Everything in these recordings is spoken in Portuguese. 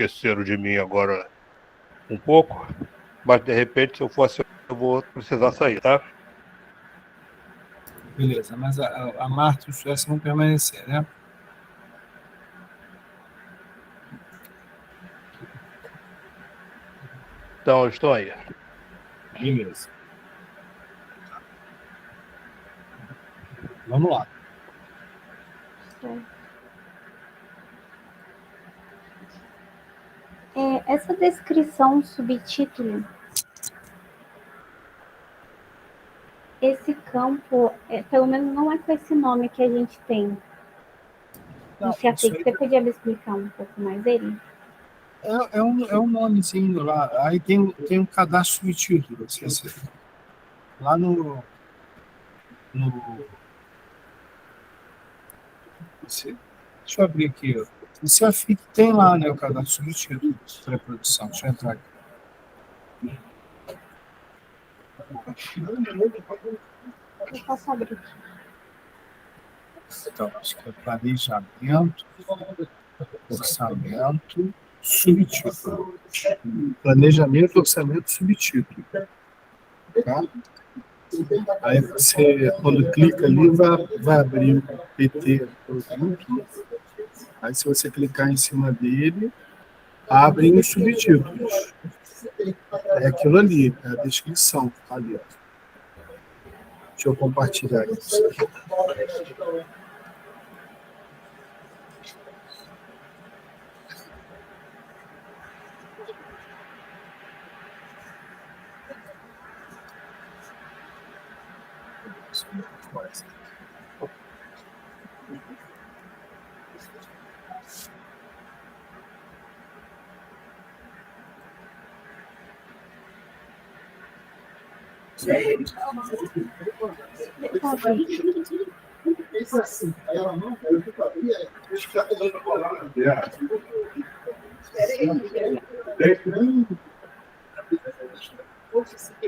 esqueceram de mim agora um pouco, mas de repente, se eu for assim, eu vou precisar sair, tá? Beleza, mas a Marta e o Suécia vão permanecer, né? Então, eu estou aí. Beleza. Vamos lá. Essa descrição, subtítulo, esse campo, pelo menos não é com esse nome que a gente tem. Não, Você podia me explicar um pouco mais dele? É um nomezinho lá. Aí tem um cadastro subtítulo. Lá no deixa eu abrir aqui. Ó. Esse AFIC tem lá, né? O cadastro subtítulo de pré-produção. Deixa eu entrar aqui. Eu posso abrir. Então, acho que é planejamento, orçamento, subtítulo. Planejamento, orçamento, subtítulo. Tá? Aí você, quando clica ali, vai abrir o PT produto. Aí se você clicar em cima dele, abrem os subtítulos. É aquilo ali, é a descrição. Ali, ó. Deixa eu compartilhar isso.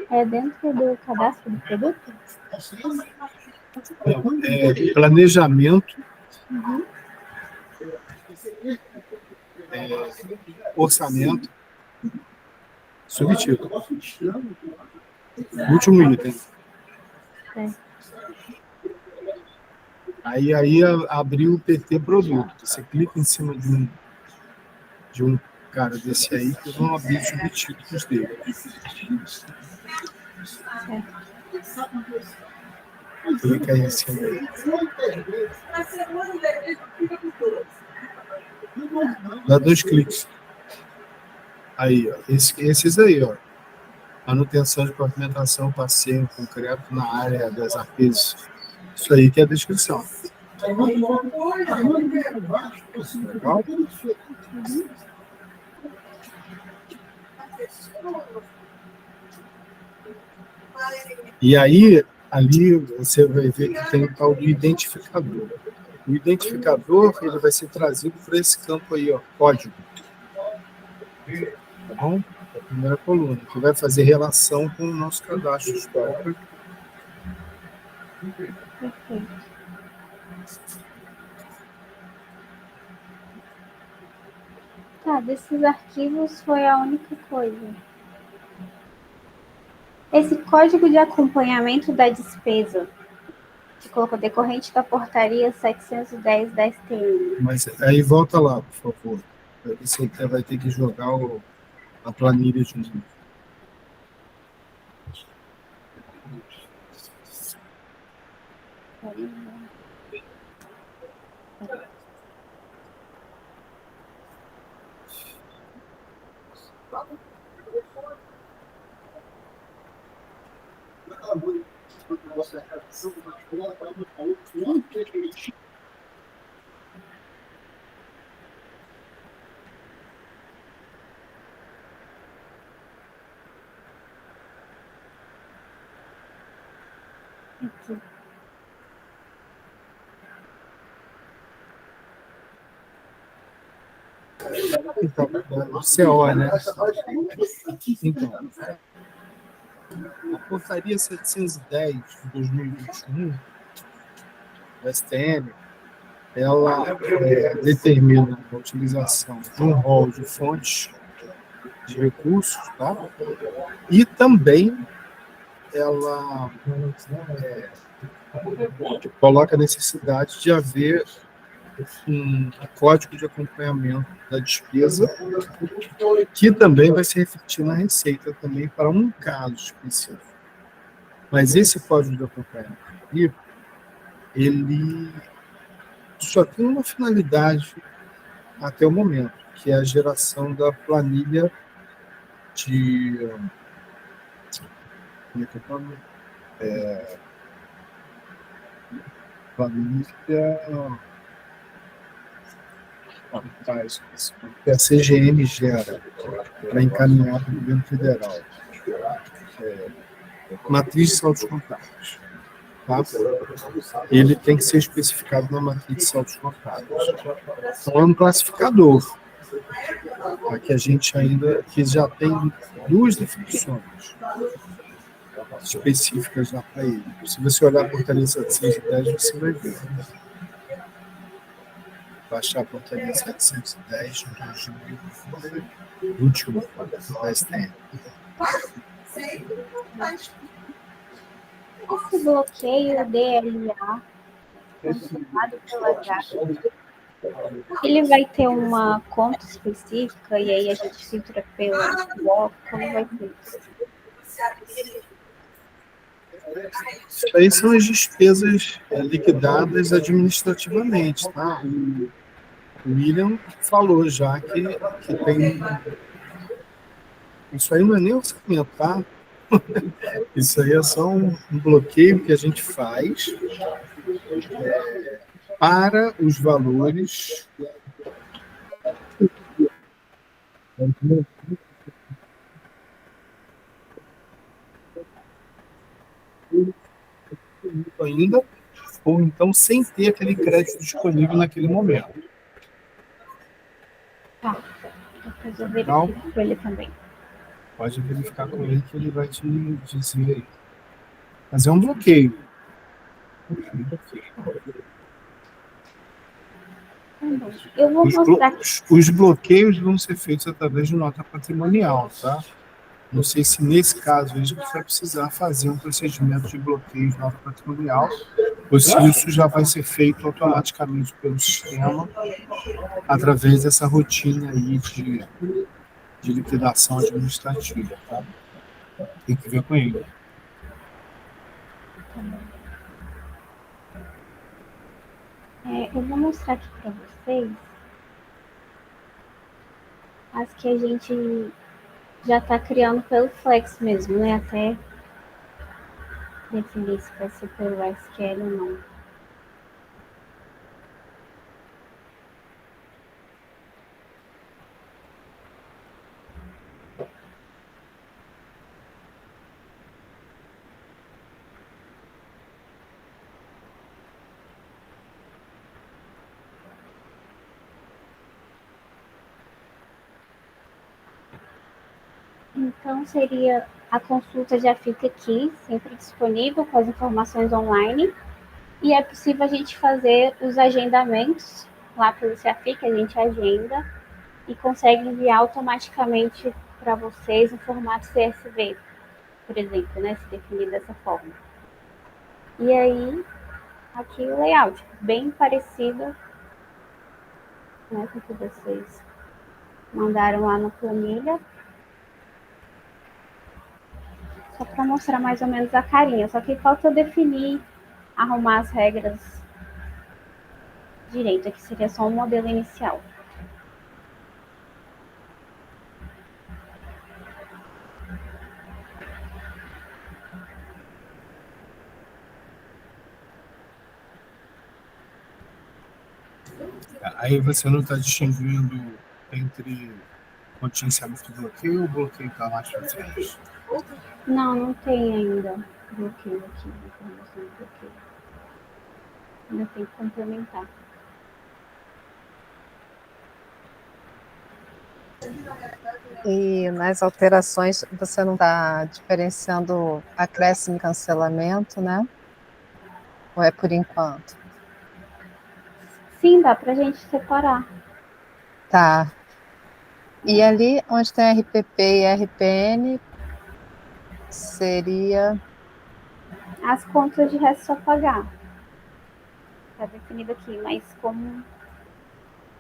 É dentro do cadastro do produto? Planejamento, orçamento, subtítulo. Último item. Aí abriu o PT produto. Você clica em cima de um cara desse aí que vão abrir os subtítulos dele. Clica aí em cima. Dá 2 cliques. Aí, ó. Esses aí, ó. Manutenção de pavimentação, passeio concreto na área das artes. Isso aí que é a descrição. Legal? E aí, ali você vai ver que tem o tal do identificador. O identificador ele vai ser trazido para esse campo aí, ó, código. Tá bom? É a primeira coluna, que vai fazer relação com o nosso cadastro histórico. Perfeito. Tá, desses arquivos foi a única coisa. Esse código de acompanhamento da despesa, que colocou decorrente da portaria 710 da STM. Mas aí volta lá, por favor. Você vai ter que jogar a planilha de novo. Aqui. Então, o CO, né? Então, a portaria 710 de 2021, do STM, ela determina a utilização de um rol de fontes de recursos, tá? E também ela coloca a necessidade de haver um código de acompanhamento da despesa, que também vai se refletir na receita também para um caso específico. Mas esse código de acompanhamento aqui, ele só tem uma finalidade até o momento, que é a geração da planilha de... Como é que é o nome? Planilha... que a CGM gera para encaminhar para o governo federal. Matriz de saldos contábeis. Tá? Ele tem que ser especificado na matriz de saldos contábeis. Então, é um classificador, tá? Que a gente ainda que já tem duas definições específicas já para ele. Se você olhar a portaria 710, você vai ver. Baixar a portaria 710 de 2021 da STM. Esse bloqueio DLA, controlado pela GAP, ele vai ter uma conta específica e aí a gente filtra pelo bloco? Como vai ser isso? Isso aí são as despesas liquidadas administrativamente, tá? O William falou já que tem... Isso aí não é nem orçamento, tá? Isso aí é só um bloqueio que a gente faz para os valores ainda, ou então sem ter aquele crédito disponível naquele momento. Tá. Depois eu verifico com ele também. Pode verificar com ele que ele vai te dizer aí. Mas é um bloqueio. Eu vou mostrar aqui. Os bloqueios vão ser feitos através de nota patrimonial, tá? Não sei se nesse caso a gente vai precisar fazer um procedimento de bloqueio de nota patrimonial, ou se isso já vai ser feito automaticamente pelo sistema através dessa rotina aí de liquidação administrativa, tá? Tem que ver com ele. Eu vou mostrar aqui para vocês as que a gente já está criando pelo Flex mesmo, né? Até definir se vai ser pelo SQL ou não. Então, a consulta já fica aqui, sempre disponível, com as informações online. E é possível a gente fazer os agendamentos lá pelo CAFI, a gente agenda, e consegue enviar automaticamente para vocês em formato CSV, por exemplo, né, se definir dessa forma. E aí, aqui o layout, bem parecido, né, com o que vocês mandaram lá na planilha. Só para mostrar mais ou menos a carinha, só que falta definir, arrumar as regras direito, aqui seria só um modelo inicial. Aí você não está distinguindo entre contingenciamento do bloqueio ou o bloqueio está mais para frente? Não tem ainda bloqueio aqui, informação de bloqueio. Ainda tem que complementar. E nas alterações você não está diferenciando acréscimo e cancelamento, né? Ou é por enquanto? Sim, dá pra gente separar. Tá. E ali onde tem RPP e RPN, seria. As contas de resto só pagar. Tá definido aqui, mas como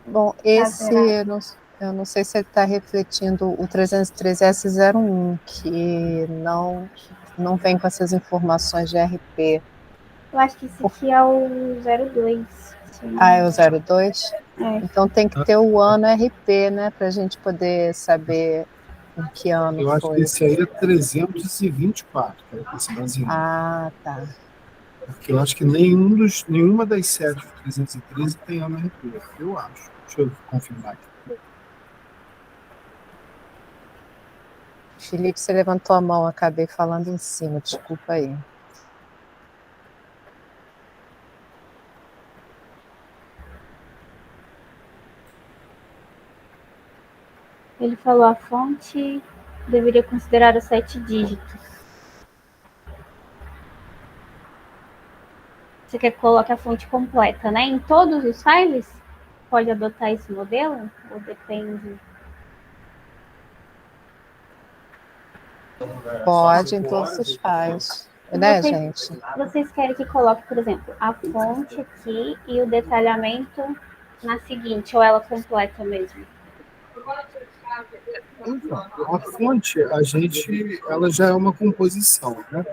Bom, tá esse zerado? eu não sei se ele está refletindo o 303S01, que não vem com essas informações de RP. Eu acho que esse aqui é o 02. É o 02? É, Então tem que ter o ano RP, né, para a gente poder saber em que ano Eu acho que foi. esse aí é 324, que era para se basear. Ah, tá. Porque eu acho que nenhuma das séries do 313 tem ano RP. Eu acho. Deixa eu confirmar aqui. Felipe, você levantou a mão, acabei falando em cima, desculpa aí. ele falou a fonte deveria considerar os 7 dígitos. Você quer que coloque a fonte completa, né? Em todos os files? Pode adotar esse modelo? Ou depende? Pode em todos os files, né, Vocês, gente? vocês querem que coloque, por exemplo, a fonte aqui e o detalhamento na seguinte, ou ela completa mesmo? Então, a fonte, ela já é uma composição, né?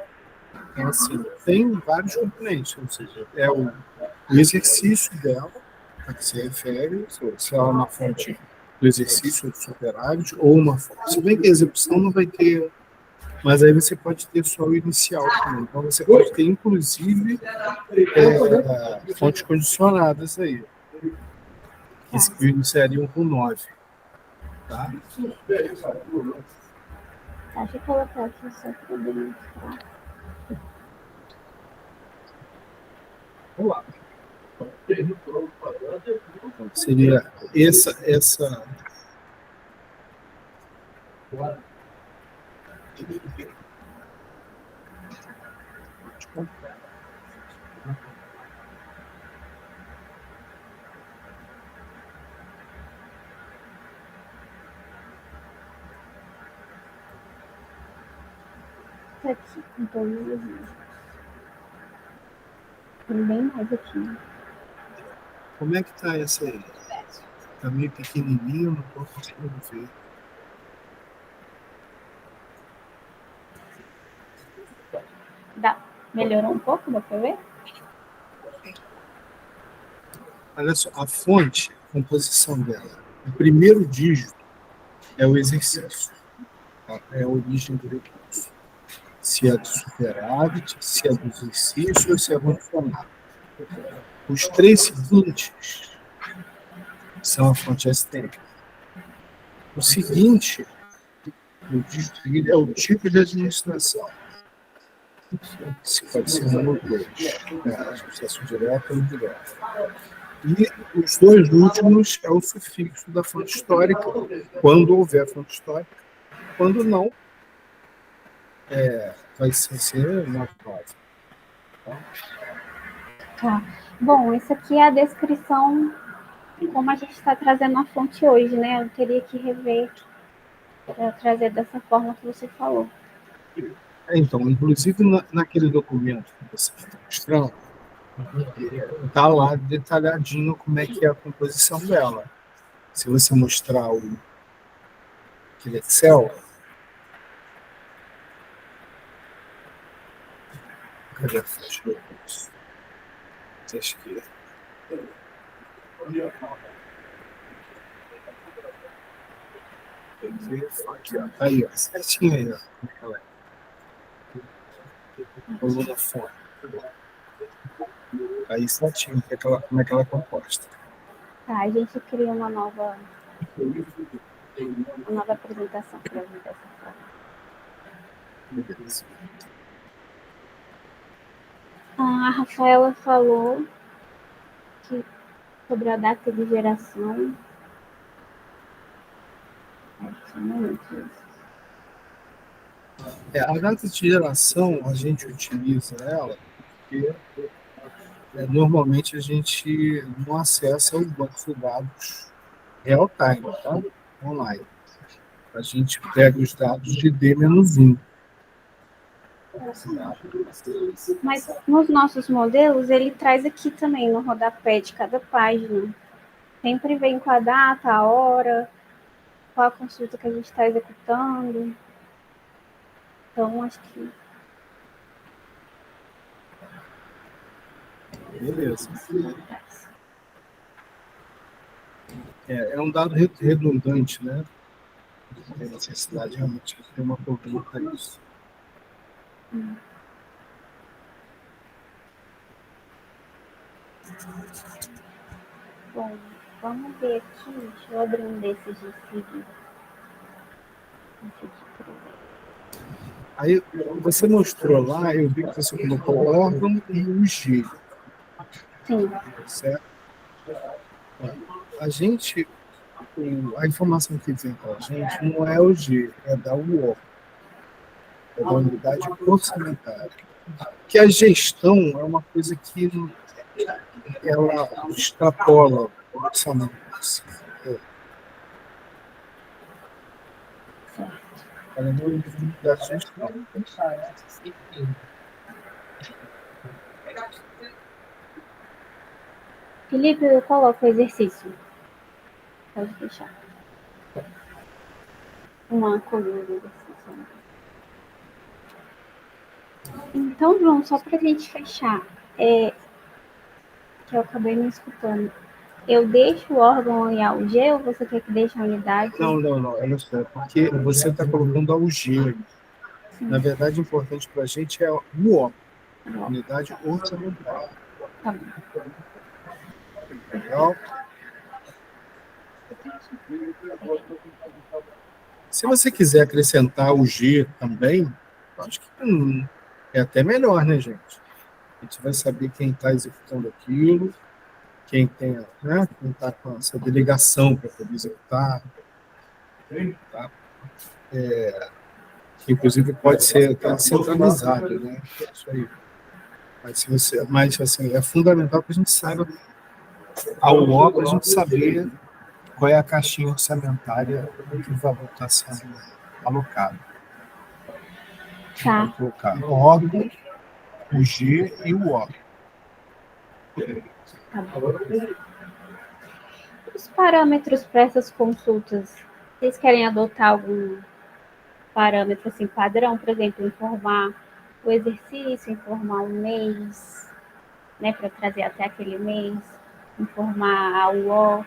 Então, assim, tem vários componentes, ou seja, é o exercício dela, a que se refere, se ela é uma fonte do exercício ou do superávit, ou uma fonte. Se bem que a execução não vai ter, mas aí você pode ter só o inicial também. Então, você pode ter, inclusive, fontes condicionadas aí, que iniciariam com 9. Tá? Deixa eu colocar aqui só para demonstrar. Então, seria essa. Tá aqui, com todos os vídeos. Tem bem mais aqui. Né? Como é que tá essa aí? Tá meio pequenininho, não tô conseguindo ver. Melhorou um pouco, dá para ver? Olha só, a fonte, a composição dela. O primeiro dígito é o exercício. Tá? É a origem do recurso. Se é do superávit, se é do exercício ou se é condicionado. Os 3 seguintes são a fonte STM. O seguinte, o dígito seguinte é o tipo de administração. Se pode ser um ou dois. Associação direta ou indireta. E os 2 últimos é o sufixo da fonte histórica, quando houver fonte histórica. Quando não, vai ser uma frase. Tá. Bom, isso aqui é a descrição como a gente está trazendo a fonte hoje, né? Eu teria que rever para trazer dessa forma que você falou. Então, inclusive naquele documento que você está mostrando, está lá detalhadinho como é que é a composição dela. Se você mostrar aquele Excel, cadê a fonte do recurso? Acho que aqui, ó. Aí, ó, certinho aí, ó. Como é que ela é? Coluna fonte. Aí certinho como é que ela é composta. Tá, a gente cria uma nova apresentação para vir dessa forma. Beleza. A Rafaela falou que sobre a data de geração. A data de geração, a gente utiliza ela porque Normalmente a gente não acessa o banco de dados real time, tá? Online. A gente pega os dados de D-1. Mas nos nossos modelos, ele traz aqui também no rodapé de cada página. Sempre vem com a data, a hora, qual a consulta que a gente está executando. Então, acho que... Beleza. É um dado redundante, né? Tem necessidade realmente de ter uma cobertura para isso. Bom, vamos ver aqui. Deixa eu abrir um desses de seguida. Aí você mostrou lá, eu vi que você colocou o órgão e o G, Sim, certo? A gente, a informação que vem para a gente não é o G, é da UOR, é da unidade orçamentária. Que a gestão é uma coisa que ela extrapola o orçamento. Ela não é da gestão. Felipe, eu coloco o exercício. Pode deixar. Uma coluna de exercício. Então, João, só para a gente fechar, que eu acabei me escutando. Eu deixo o órgão e a UG ou você quer que deixe a unidade? Não, olha só, porque você está colocando a UG. Na verdade, o importante para a gente é o UOR, unidade orçamentária. Tá bom. Legal? Se você quiser acrescentar o G também, acho que é até melhor, né, gente? A gente vai saber quem está executando aquilo, quem tem, né, quem está com essa delegação para poder executar, tá? Que inclusive pode ser até centralizado, né? Isso aí. Mas assim, é fundamental que a gente saiba a UOL para a gente saber qual é a caixinha orçamentária que o valor está sendo alocado. Tá. Vai colocar o órgão, o G e o O. Tá bom. Os parâmetros para essas consultas, vocês querem adotar algum parâmetro assim, padrão, por exemplo, informar o exercício, informar o mês, né, para trazer até aquele mês, informar a UO?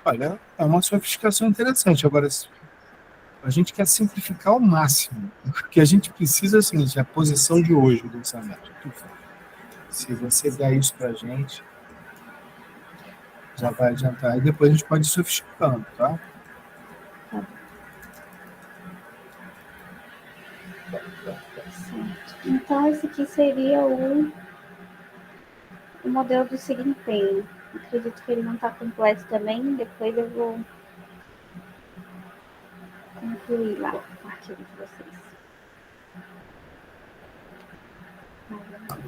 Olha, é uma sofisticação interessante. Agora, a gente quer simplificar ao máximo. O que a gente precisa é o seguinte, a posição de hoje do orçamento. Se você der isso para a gente, já vai adiantar. E depois a gente pode ir sofisticando, tá? Certo. Então, esse aqui seria o modelo do desempenho. Acredito que ele não está completo também, depois eu vou concluir lá o arquivo de vocês.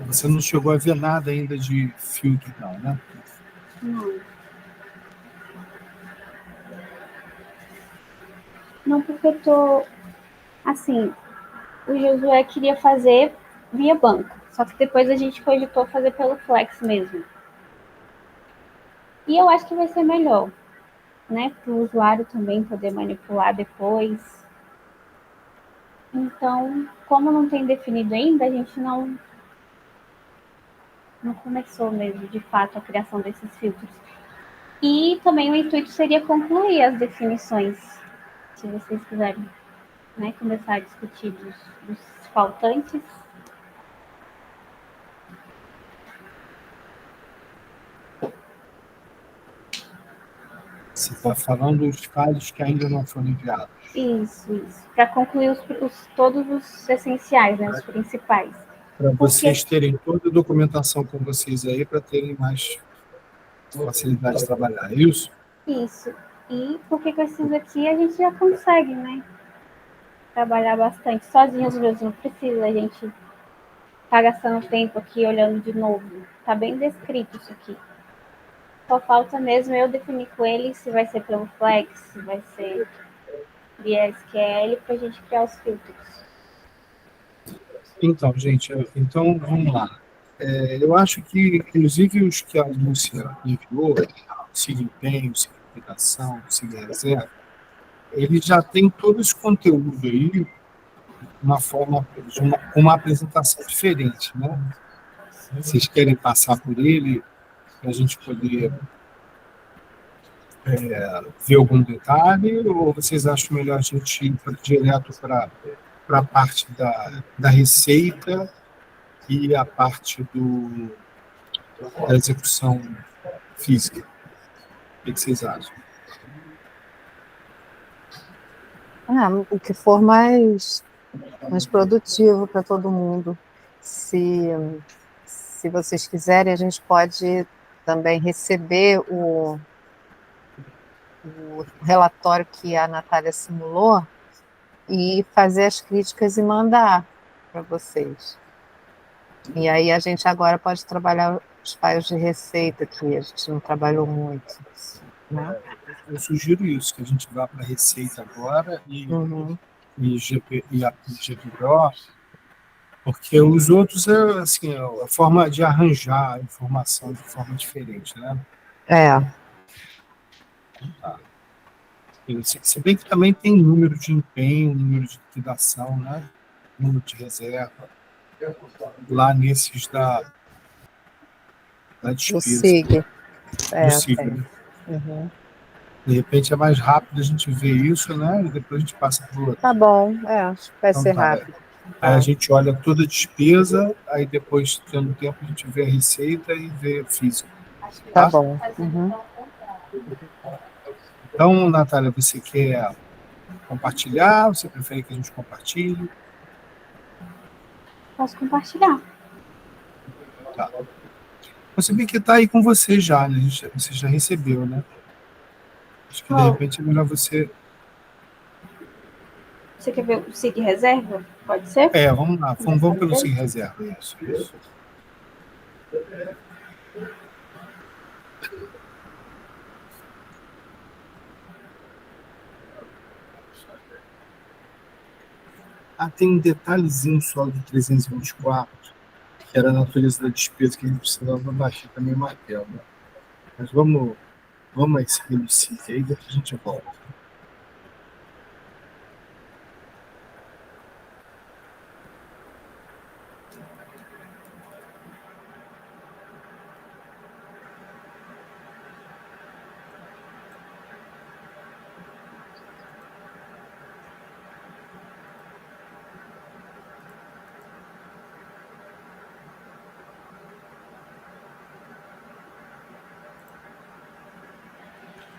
Você não chegou a ver nada ainda de filtro, não, né? Não. Não, porque eu tô... Assim, o Josué queria fazer via banco, só que depois a gente cogitou fazer pelo Flex mesmo. E eu acho que vai ser melhor, né? Para o usuário também poder manipular depois. Então, como não tem definido ainda, a gente não começou mesmo, de fato, a criação desses filtros. E também o intuito seria concluir as definições, se vocês quiserem, né, começar a discutir dos faltantes. Você está falando dos casos que ainda não foram enviados. Isso. Para concluir todos os essenciais, né, os principais. Para vocês terem toda a documentação com vocês aí, para terem mais facilidade de trabalhar, é isso? Isso. E porque com esses aqui a gente já consegue, né? trabalhar bastante. Sozinhos mesmo, não precisa a gente tá gastando tempo aqui olhando de novo. Tá bem descrito isso aqui. Só falta mesmo eu definir com ele se vai ser pelo Flex, se vai ser via SQL, para a gente criar os filtros. Então, gente, então vamos lá. Eu acho que, inclusive, os que a Lúcia enviou, SIG Empenho, SIG Aplicação, SIG Reserva, ele já tem todo esse conteúdo aí, uma forma, com uma apresentação diferente, né? Vocês querem passar por ele, para a gente poder ver algum detalhe, ou vocês acham melhor a gente ir direto para a parte da receita e a parte da execução física? O que vocês acham? O que for mais produtivo para todo mundo. Se vocês quiserem, a gente pode também receber o relatório que a Natália simulou e fazer as críticas e mandar para vocês. E aí a gente agora pode trabalhar os files de receita, que a gente não trabalhou muito, né? Eu sugiro isso, que a gente vá para a receita agora e a GPO, porque os outros é assim, a forma de arranjar a informação de forma diferente, né? Tá. Se bem que também tem número de empenho, número de liquidação, né? Número de reserva, lá nesses da despesa. O SIG. Do SIG, né? Uhum. De repente é mais rápido a gente ver isso, né? E depois a gente passa para o outro. Tá bom, acho que vai ser rápido. Aí a gente olha toda a despesa, aí depois, tendo tempo, a gente vê a receita e vê o físico. Tá bom. Uhum. Então, Natália, você quer compartilhar? Você prefere que a gente compartilhe? Posso compartilhar. Tá. Você vê que está aí com você já, né? Você já recebeu, né? Acho que de repente é melhor você... Você quer ver o SIG reserva? Pode ser? Vamos lá. Vamos pelo SIG reserva. Isso. Tem um detalhezinho só do 324, que era a natureza da despesa, que a gente precisava baixar também o martelo, né? Mas vamos a esse SIG aí, depois a gente volta.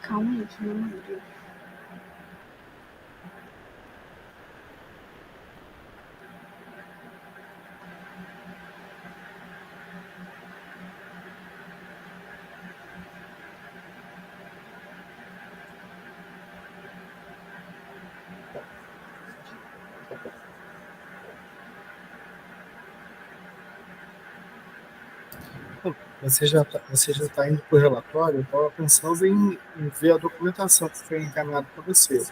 Calma aí, que não abriu. Você já está indo para o relatório, eu estava pensando em ver a documentação que foi encaminhada para você.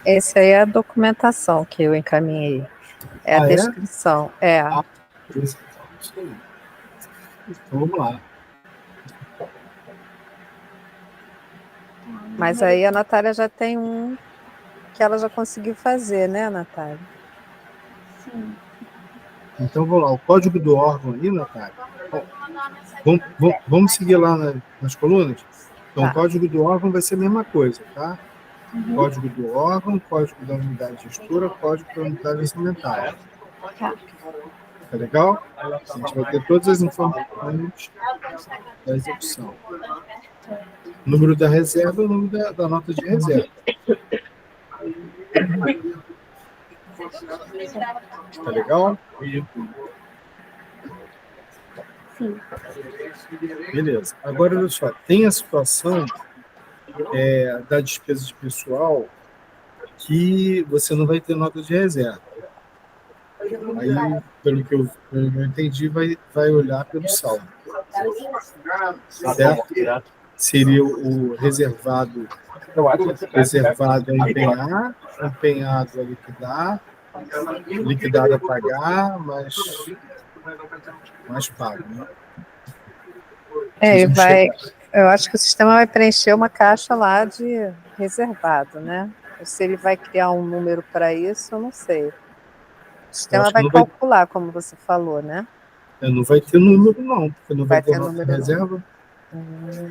Essa aí é a documentação que eu encaminhei. É a descrição. Isso aí. Então vamos lá. Mas aí a Natália já tem um que ela já conseguiu fazer, né, Natália? Sim. Então vamos lá. O código do órgão aí, Natália. Vamos seguir lá nas colunas? Então, O código do órgão vai ser a mesma coisa, tá? Uhum. Código do órgão, código da unidade gestora, código da unidade orçamentária. Tá. Tá legal? A gente vai ter todas as informações da execução. O número da reserva e o número da nota de reserva. Tá legal? Sim. Beleza. Agora, olha só, tem a situação da despesa de pessoal que você não vai ter nota de reserva. Aí, pelo que eu entendi, vai olhar pelo saldo. Certo? Seria o reservado a empenhar, empenhado a liquidar, liquidado a pagar, mas pago, né? Ele vai. Eu acho que o sistema vai preencher uma caixa lá de reservado, né? Se ele vai criar um número para isso, eu não sei. O sistema vai calcular, como você falou, né? Não vai ter número, não, porque não vai ter nota de número, reserva.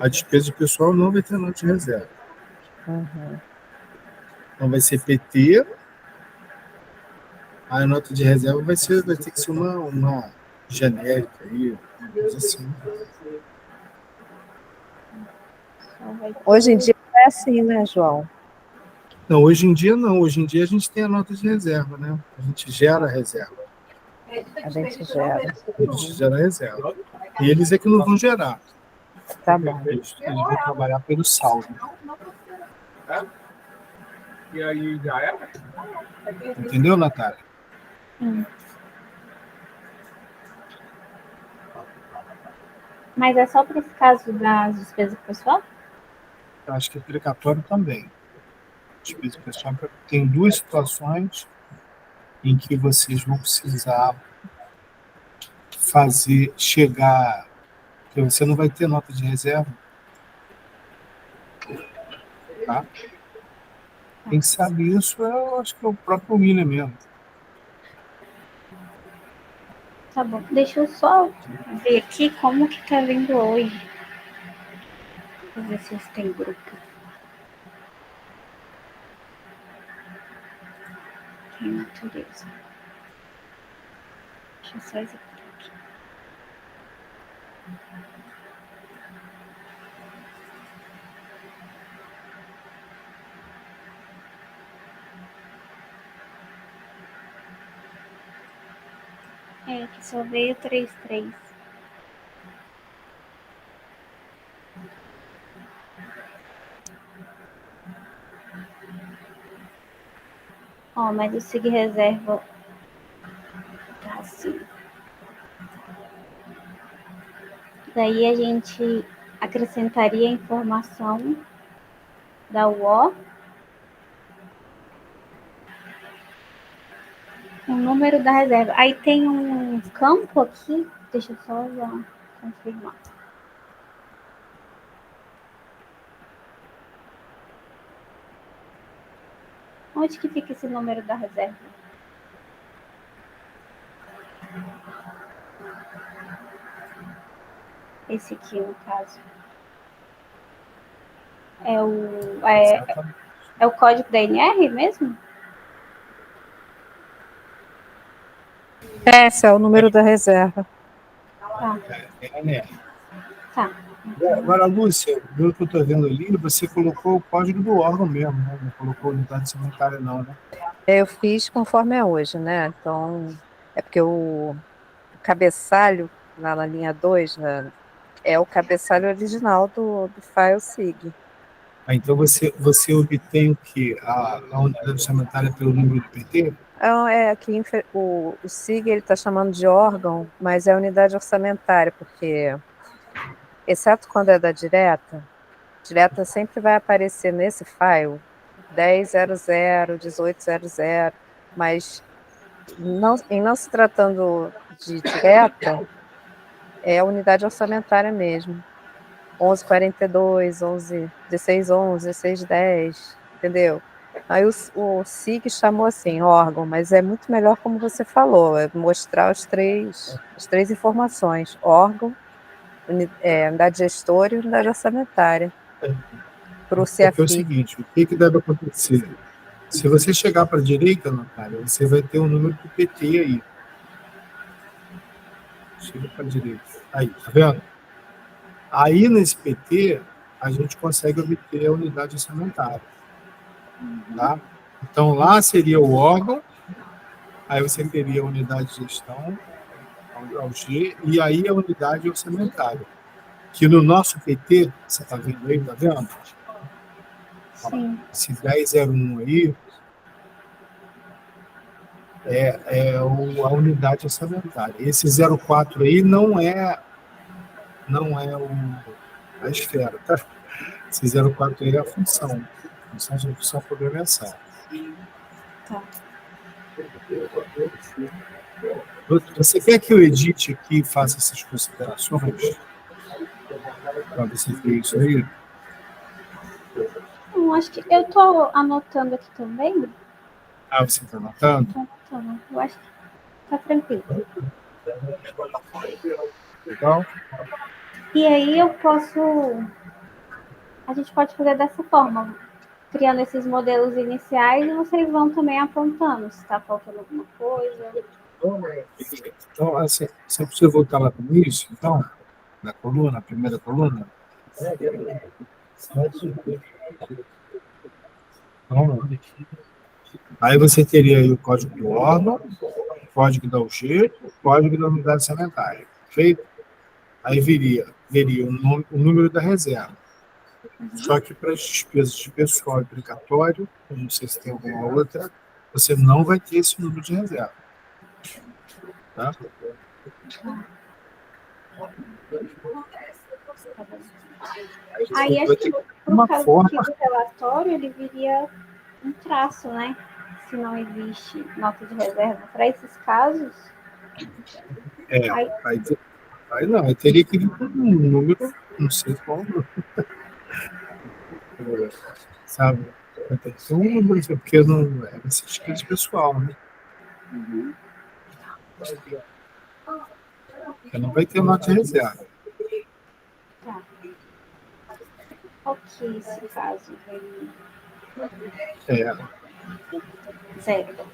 A despesa pessoal não vai ter nota de reserva. Então vai ser PT. A nota de reserva vai ter que ser uma genérica aí, uma coisa assim. Hoje em dia é assim, né, João? Não, hoje em dia não. Hoje em dia a gente tem a nota de reserva, né? A gente gera a reserva. A gente gera. A gente gera a reserva. E eles é que não vão gerar. Tá bom. Eles vão trabalhar pelo saldo. Entendeu, Natália? Mas é só para esse caso das despesas pessoal? Eu acho que é precatório também. Despesa pessoal tem duas situações em que vocês vão precisar chegar, porque você não vai ter nota de reserva. Tá? Quem sabe isso, eu acho que é o próprio William mesmo. Tá bom. Deixa eu só ver aqui como que tá vindo hoje. Vou ver se tem grupo. Tem natureza. Deixa eu só executar aqui. Que só veio 3.3. Mas o SIG reserva tá assim. Daí a gente acrescentaria a informação da UO, o número da reserva. Aí tem um campo aqui, deixa eu só já confirmar. Onde que fica esse número da reserva? Esse aqui, no caso. É o código da NR mesmo? Esse é o número da reserva. Tá. Tá. Agora, Lúcia, pelo que eu estou vendo ali, você colocou o código do órgão mesmo, né? Não colocou unidade sanitária, não, né? Eu fiz conforme é hoje, né? Então, é porque o cabeçalho, lá na linha 2, né, é o cabeçalho original do file SIG. Então, você obtém o quê? A unidade sanitária pelo número do PT? Aqui o SIG ele está chamando de órgão, mas é unidade orçamentária, porque, exceto quando é da direta sempre vai aparecer nesse file 10.00, 18.00, mas em não se tratando de direta, é a unidade orçamentária mesmo. 11.42, 16.11, 16.10, entendeu? Aí o SIG chamou assim, órgão, mas é muito melhor como você falou, é mostrar as três informações, órgão, unidade gestora e unidade orçamentária. Para o CFI. É o seguinte, o que deve acontecer? Se você chegar para a direita, Natália, você vai ter um número do PT aí. Chega para a direita. Aí, tá vendo? Aí, nesse PT, a gente consegue obter a unidade orçamentária. Tá? Então, lá seria o órgão, aí você teria a unidade de gestão, ao G, e aí a unidade orçamentária. Que no nosso PT, você está vendo aí, tá vendo? Sim. Esse 1001 aí, a unidade orçamentária. Esse 04 aí não é a esfera, tá? Esse 04 aí é a função de função por mensal. Tá. Você quer que eu edite aqui e faça essas considerações? Para você ver isso aí? Eu acho que eu tô anotando aqui também. Ah, você está anotando? Tô anotando. Eu acho que tá tranquilo. Legal? E aí eu posso. A gente pode fazer dessa forma, criando esses modelos iniciais e vocês vão também apontando se está faltando alguma coisa. Então, assim, você precisa voltar lá no início, então, na coluna, a primeira coluna. Então, aí você teria aí o código do órgão, o código da UG, o código da unidade sanitária. Perfeito? Aí veria o número da reserva. Só que para as despesas de pessoal e precatório, eu não sei se tem alguma outra, você não vai ter esse número de reserva. Tá? Aí acho que Uma no caso forma. aqui do relatório, ele viria um traço, né? Se não existe nota de reserva. Para esses casos, Aí não, aí teria que vir com um número, não sei qual, sabe? Vai ter que ser um número, porque não é essa despesa pessoal, né? Porque não vai ter nota de reserva. tá. Ok, esse caso. É. Certo.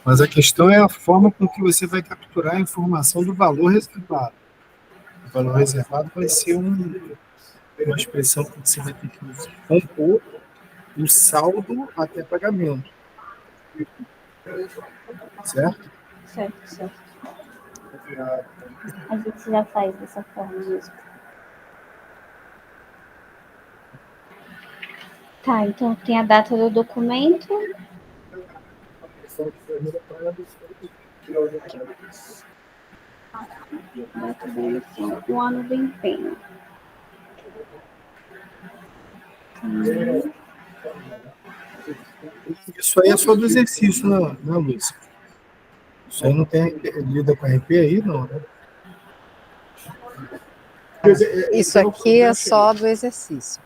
Mas a questão é a forma com que você vai capturar a informação do valor reservado. O valor reservado vai ser uma expressão que você vai ter que compor o saldo até pagamento. Certo? Certo. A gente já faz dessa forma mesmo. Tá, então tem a data do documento. Data da emissão, o ano do empenho. Isso aí é só do exercício, né, Lúcia? Isso aí não tem lida com RP aí, não, né? Isso aqui é só do exercício.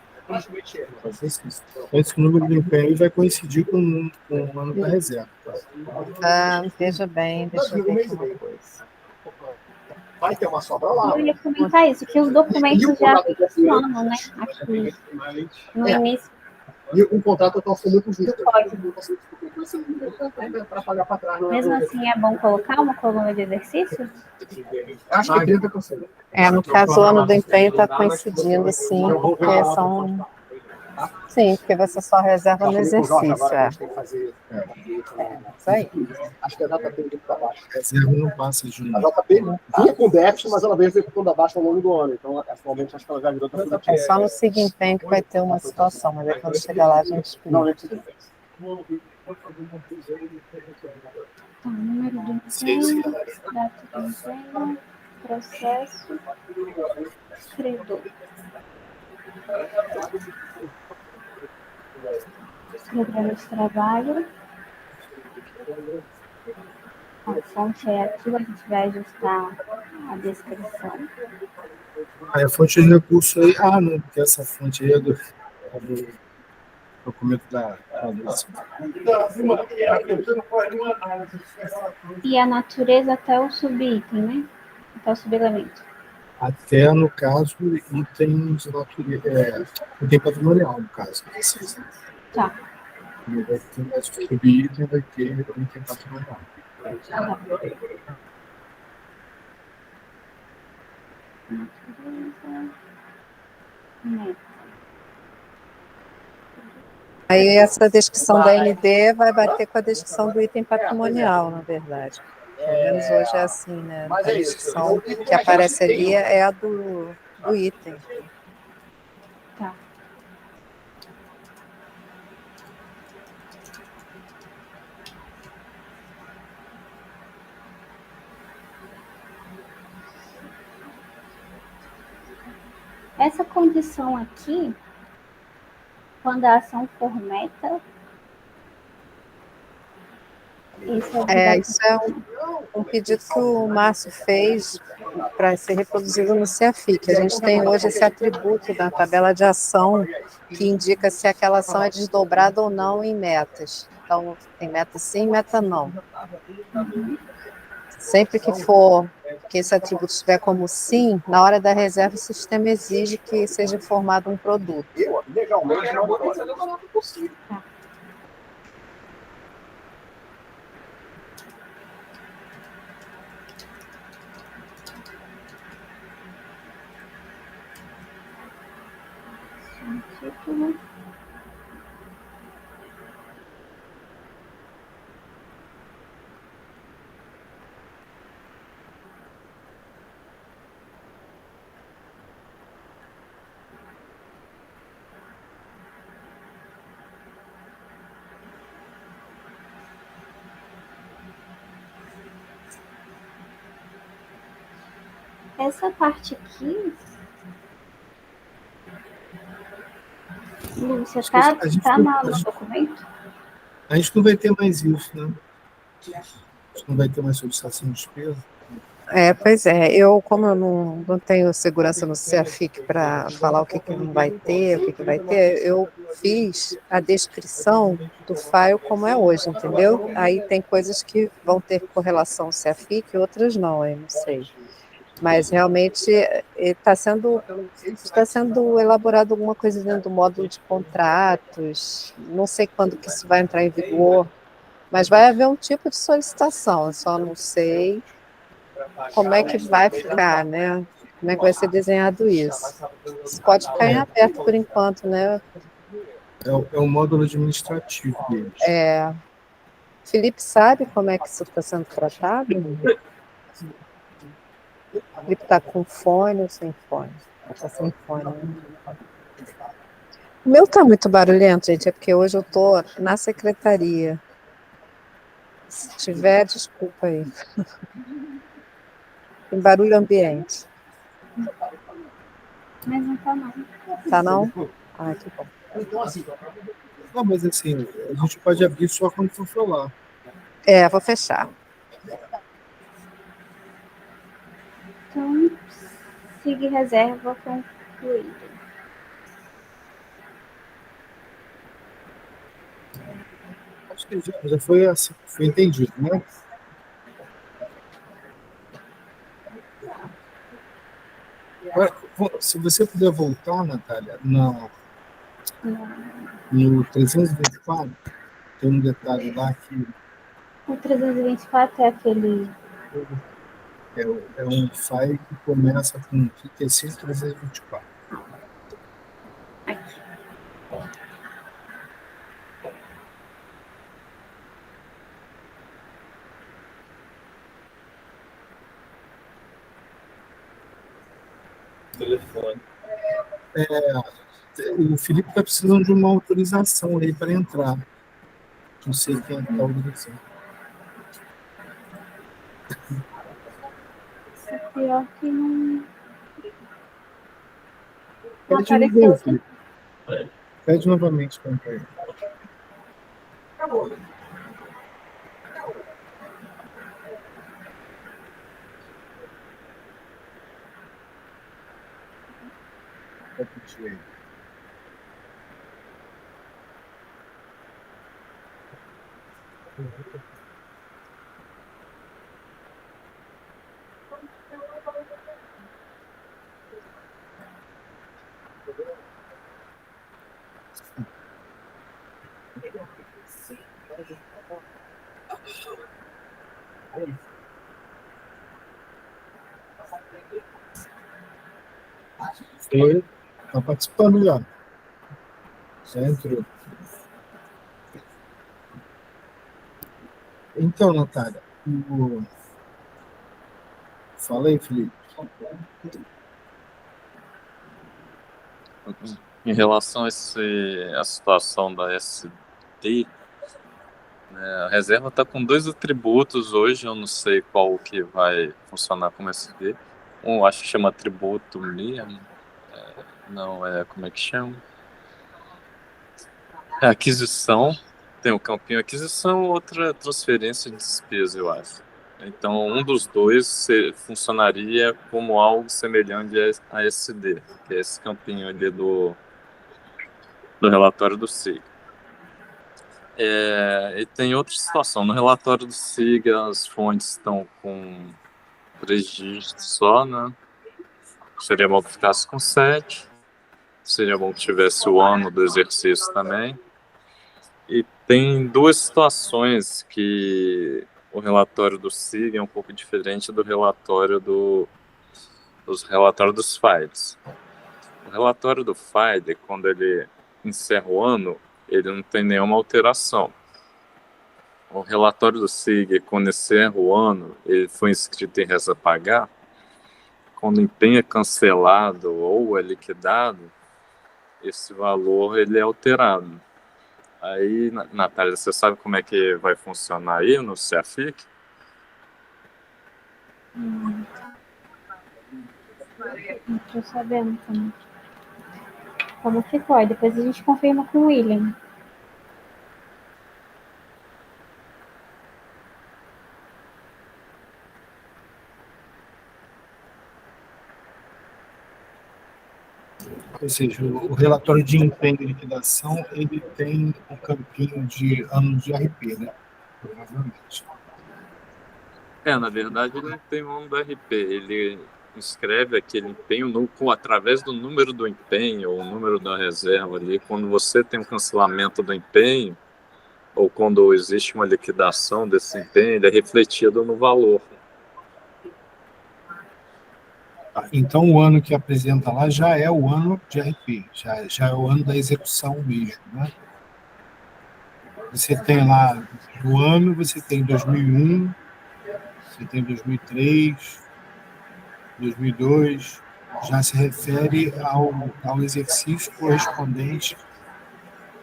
Esse número de empenho vai coincidir com o ano da reserva. Veja bem, deixa eu ver aqui uma coisa. Vai ter uma sobra lá. Eu ia comentar isso, que os documentos já funcionam, né? Aqui no início. E o contrato está sendo muito justo. Para pagar para trás. Mesmo assim, é bom colocar uma coluna de exercício? Acho que 30%. No caso, o ano do empenho está coincidindo, sim, porque são... Sim, porque você só reserva no exercício. Isso aí. Acho que a JP veio para baixo. A reserva não passa de um. A JP vinha com déficit, mas ela veio executando abaixo ao longo do ano. Então, atualmente, acho que ela já virou para É só no Sig Empenho que vai ter uma situação, mas aí quando chegar lá a gente explica. Tá, número do empenho, data do empenho, processo, credor. Programa de trabalho. A fonte é aqui, a gente vai ajustar a descrição. Aí a fonte de recurso aí. Não, porque essa fonte aí é do documento da Lúcia. E a natureza até o subitem, né? Até o subelemento. Até, no caso, itens de natureza. Item patrimonial, no caso. Tá. Vai ter mais subitem, vai ter item patrimonial. Aí essa descrição da ND vai bater com a descrição do item patrimonial, na verdade. Pelo menos hoje é assim, né? A descrição que aparece ali é a do item. Tá. Essa condição aqui, quando a ação for meta, Isso é um pedido que o Márcio fez para ser reproduzido no CEAFIC. A gente tem hoje esse atributo da tabela de ação que indica se aquela ação é desdobrada ou não em metas. Então, tem meta sim, meta não. Sempre que esse atributo estiver como sim, na hora da reserva o sistema exige que seja formado um produto. Legalmente não pode ser levado possível. título. Essa parte aqui, Lúcia, tá no documento? A gente não vai ter mais isso, né? A gente não vai ter mais solicitação de despesa. Pois é, como eu não tenho segurança no CEAFIC para falar o que não vai ter, o que vai ter, eu fiz a descrição do file como é hoje, entendeu? Aí tem coisas que vão ter correlação CEAFIC, outras não, aí não sei. Mas realmente está sendo elaborado alguma coisa dentro do módulo de contratos, não sei quando que isso vai entrar em vigor, mas vai haver um tipo de solicitação, eu só não sei como é que vai ficar, né? Como é que vai ser desenhado isso? Isso pode ficar em aberto por enquanto, né? É o módulo administrativo deles. Felipe sabe como é que isso está sendo tratado? Felipe está com fone ou sem fone? Está sem fone, né? O meu está muito barulhento, gente, é porque hoje eu estou na secretaria. Se tiver, desculpa aí. Tem barulho ambiente. Mas não tá não. Tá não? Ah, que bom. Não, mas assim, a gente pode abrir só quando for falar. Vou fechar. Então, siga reserva concluída. Acho que já foi assim, foi entendido, né? Agora, se você puder voltar, Natália, no 324, tem um detalhe lá que O 324 é aquele... é um file que começa com QTC 324. Aqui. Telefone. O Felipe está precisando de uma autorização aí para entrar. Não sei quem está autorizando. Pior que não... Pede de novo, Felipe. Pede novamente para entrar aí. Repetir aí. Foi. Está participando já. Já entrou. Então, Natália, fala aí, Felipe. Em relação a situação da SD, né, a reserva está com 2 atributos hoje, eu não sei qual que vai funcionar como SD. Um acho que chama atributo mesmo, Não, como é que chama? É aquisição. Tem o campinho aquisição, outra transferência de despesa, eu acho. Então, um dos dois funcionaria como algo semelhante a SD, que é esse campinho ali do relatório do SIG. E tem outra situação. No relatório do SIG, as fontes estão com 3 dígitos só, né? Seria bom que ficasse com 7. Seria bom que tivesse o ano do exercício também. E tem 2 situações que o relatório do SIG é um pouco diferente do relatório dos relatórios dos FIDES. O relatório do FIDE, quando ele encerra o ano, ele não tem nenhuma alteração. O relatório do SIG, quando encerra o ano, ele foi inscrito em reza pagar, quando o empenho é cancelado ou é liquidado, esse valor ele é alterado. Aí, Natália, você sabe como é que vai funcionar aí no CEAFIC? Não estou sabendo como ficou. Aí depois a gente confirma com o William. Ou seja, o relatório de empenho e liquidação, ele tem um campinho de ano de RP, né? Provavelmente. Na verdade, ele não tem o nome do RP. Ele escreve aquele empenho através do número do empenho ou o número da reserva ali. Quando você tem um cancelamento do empenho ou quando existe uma liquidação desse empenho, ele é refletido no valor. Então, o ano que apresenta lá já é o ano de RP, já é o ano da execução mesmo, né? Você tem lá o ano, você tem 2001, você tem 2003, 2002, já se refere ao exercício correspondente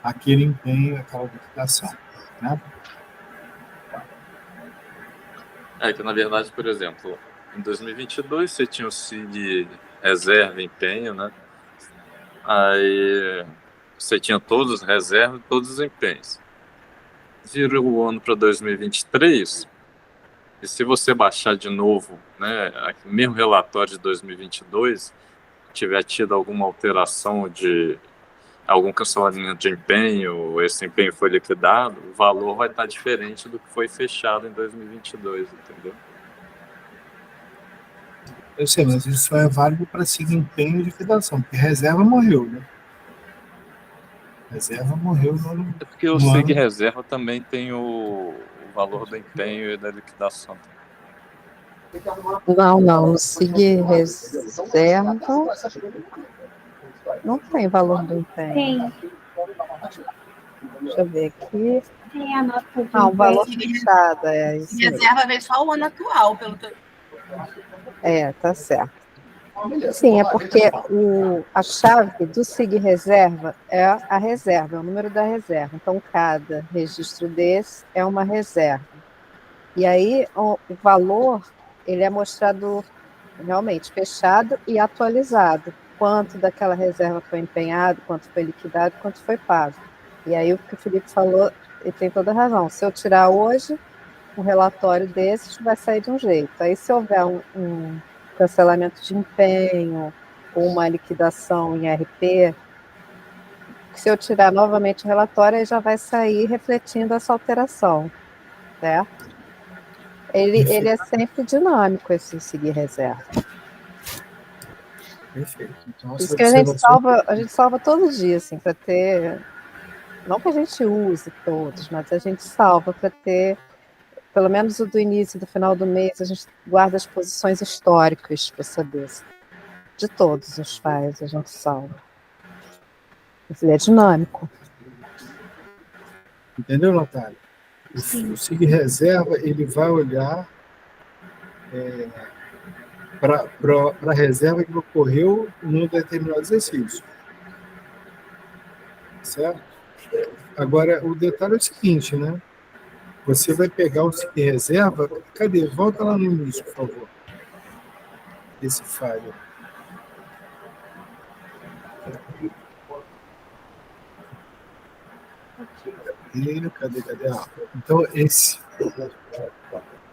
àquele empenho, àquela liquidação, né? Que na verdade, por exemplo, em 2022 você tinha o SIG reserva empenho, né? Aí você tinha todos os reservas e todos os empenhos. Virou o ano para 2023, e se você baixar de novo, né, o mesmo relatório de 2022, tiver tido alguma alteração de algum cancelamento de empenho, esse empenho foi liquidado, o valor vai estar diferente do que foi fechado em 2022, entendeu? Eu sei, mas isso só é válido para seguir empenho e liquidação, porque reserva morreu, né? Reserva morreu no ano. É porque o SIG reserva também tem o valor do empenho e da liquidação. Não. No SIG reserva não tem valor do empenho. Tem. Deixa eu ver aqui. Tem a nota de o valor fechado, isso. Reserva vem só o ano atual, pelo que tá certo. Sim, é porque a chave do SIG reserva é a reserva, é o número da reserva. Então, cada registro desse é uma reserva. E aí, o valor, ele é mostrado realmente fechado e atualizado. Quanto daquela reserva foi empenhado, quanto foi liquidado, quanto foi pago. E aí, o que o Felipe falou, ele tem toda a razão. Se eu tirar hoje, um relatório desses vai sair de um jeito. Aí, se houver um cancelamento de empenho ou uma liquidação em RP, se eu tirar novamente o relatório, aí já vai sair refletindo essa alteração, certo? Ele é sempre dinâmico, esse SIG reserva. Perfeito. Então, Por isso que a gente salva todo dia, assim, para ter... Não que a gente use todos, mas a gente salva para ter, pelo menos o do início e do final do mês, a gente guarda as posições históricas para saber. De todos os FIDES a gente salva. Ele é dinâmico. Entendeu, Natália? O SIG reserva, ele vai olhar para a reserva que ocorreu num determinado exercício. Certo? Agora, o detalhe é o seguinte, né? Você vai pegar o SIG reserva... Cadê? Volta lá no início, por favor. Esse falho. Cadê? Ah, então, esse.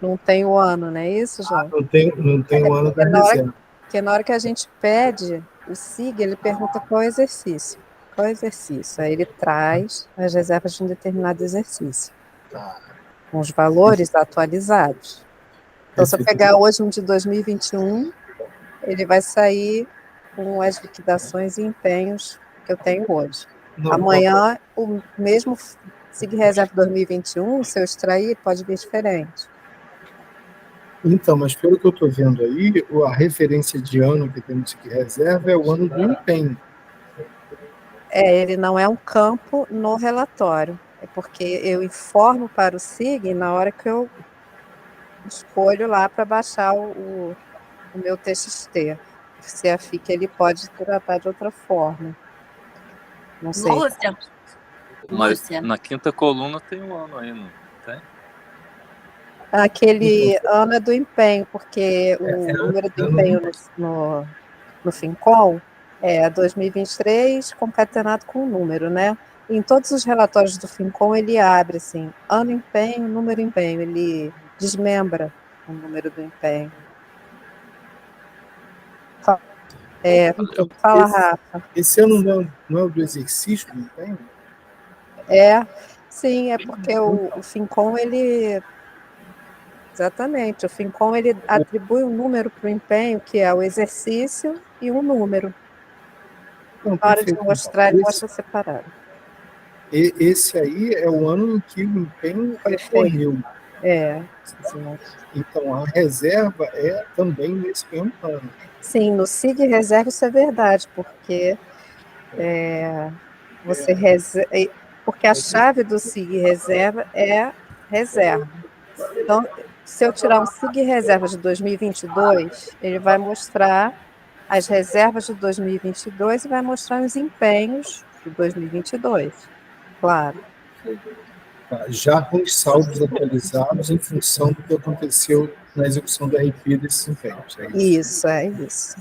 Não tem o ano, não é isso, João? Não tem o ano da reserva. Porque na hora que a gente pede o SIG, ele pergunta qual é o exercício. Qual é o exercício? Aí ele traz as reservas de um determinado exercício, com os valores atualizados. Então, se eu pegar hoje um de 2021, ele vai sair com as liquidações e empenhos que eu tenho hoje. Amanhã, o mesmo SIG Reserva 2021, se eu extrair, pode vir diferente. Então, mas pelo que eu estou vendo aí, a referência de ano que temos que reserva é o ano do empenho. Ele não é um campo no relatório, é porque eu informo para o SIG na hora que eu escolho lá para baixar o meu TXT. Se a FIC ele pode tratar de outra forma. Não sei. Lúcia. Mas Lúcia. na quinta coluna tem um ano aí, não tem? Aquele ano é do empenho, porque o número do empenho no FINCOM é 2023 concatenado com o número, né? Em todos os relatórios do FINCOM ele abre assim, ano empenho, número empenho, ele desmembra o número do empenho. Fala, Rafa. Esse ano não é o do exercício do empenho? Sim, é porque o FINCOM, exatamente, o FINCOM ele atribui um número para o empenho, que é o exercício, e um número. Não, Na hora de perfeito. mostrar, ele mostra separado. Esse aí é o ano em que o empenho ocorreu. Sim. Então, a reserva é também nesse mesmo ano. Sim, no SIG reserva isso é verdade, porque porque a chave do SIG reserva é reserva. Então, se eu tirar um SIG reserva de 2022, ele vai mostrar as reservas de 2022 e vai mostrar os empenhos de 2022, claro. Já com os saldos atualizados em função do que aconteceu na execução do RP desses empenhos. Isso, é isso.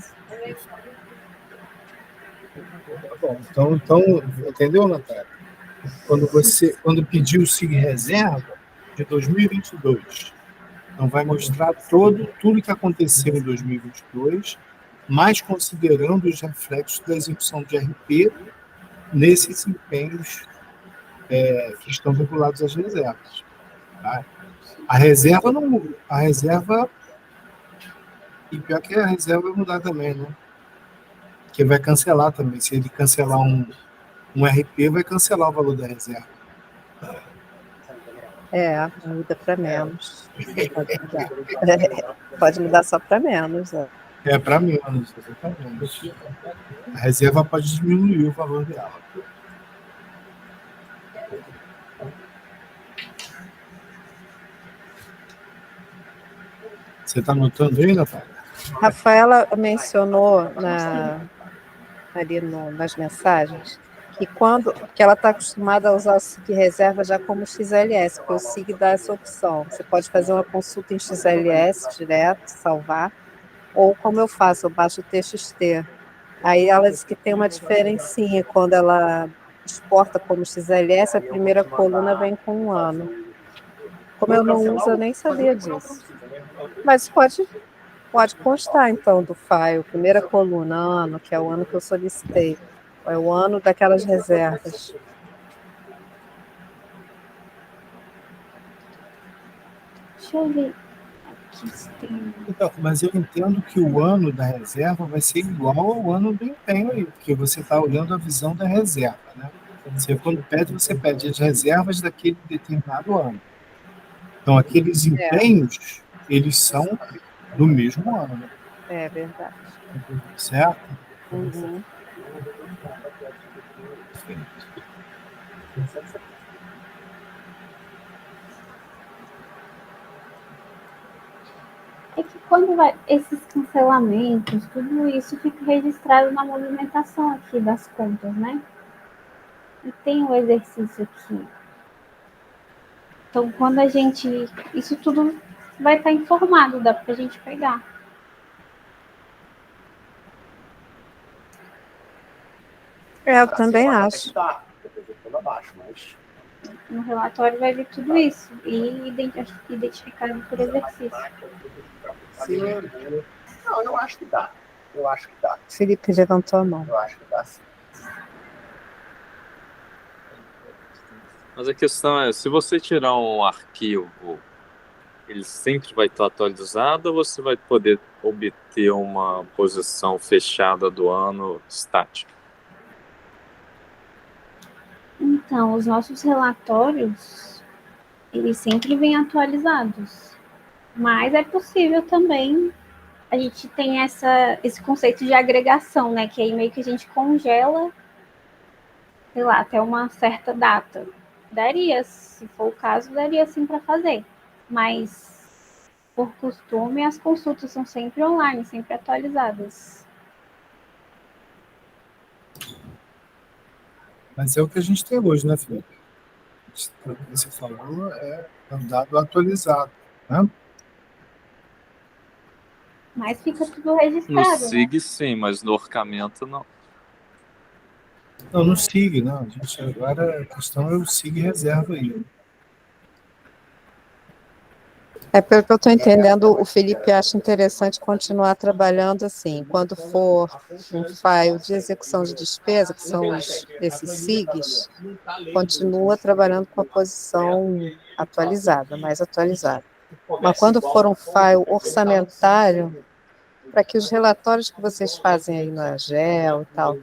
Tá bom, então, entendeu, Natália? Quando pedir o SIG reserva de 2022, então vai mostrar tudo que aconteceu em 2022, mas considerando os reflexos da execução de RP nesses empenhos que estão vinculados às reservas. Tá? A reserva e pior que a reserva vai mudar também, né? Porque vai cancelar também. Se ele cancelar um RP, vai cancelar o valor da reserva. Muda para menos. Pode mudar só para menos. Para menos, exatamente. A reserva pode diminuir o valor dela. Você está anotando aí, Natália? Rafaela mencionou ali nas mensagens que ela está acostumada a usar o SIG reserva já como XLS, porque o SIG dá essa opção. Você pode fazer uma consulta em XLS direto, salvar, ou como eu faço, eu baixo o TXT. Aí ela diz que tem uma diferencinha quando ela exporta como XLS, a primeira coluna vem com um ano. Como eu não uso, eu nem sabia disso. Mas pode constar, então, do file, primeira coluna, ano, que é o ano que eu solicitei. É o ano daquelas reservas. Deixa eu ver aqui se tem. Então, mas eu entendo que o ano da reserva vai ser igual ao ano do empenho aí, porque você está olhando a visão da reserva, né? Quando pede, você pede as reservas daquele determinado ano. Então, aqueles empenhos, eles são do mesmo ano. Né? É verdade. Certo? Uhum. É que quando esses cancelamentos, tudo isso fica registrado na movimentação aqui das contas, né? E tem o exercício aqui. Então, quando a gente... Isso tudo vai estar informado, dá para a gente pegar. Eu também acho. Dá, depende de abaixo, mas No relatório vai vir tudo isso e identificado por exercício. sim. Não, eu acho que dá. Eu acho que dá. Felipe levantou a mão. Eu acho que dá sim. Mas a questão é, se você tirar um arquivo, ele sempre vai estar atualizado ou você vai poder obter uma posição fechada do ano estática? Então, os nossos relatórios, eles sempre vêm atualizados. Mas é possível também, a gente tem esse conceito de agregação, né? Que aí meio que a gente congela, sei lá, até uma certa data. Daria, se for o caso, daria sim para fazer. Mas, por costume, as consultas são sempre online, sempre atualizadas. Mas é o que a gente tem hoje, né, Felipe? O que você falou é um dado atualizado, né? Mas fica tudo No registrado, né? SIG, sim, mas no orçamento, não. Não, não SIG, não. A gente agora a questão é o SIG reserva aí. É pelo que eu estou entendendo, o Felipe acha interessante continuar trabalhando assim. Quando for um file de execução de despesa, que são esses SIGs, continua trabalhando com a posição atualizada, mais atualizada. Mas quando for um file orçamentário, para que os relatórios que vocês fazem aí na AGEL e tal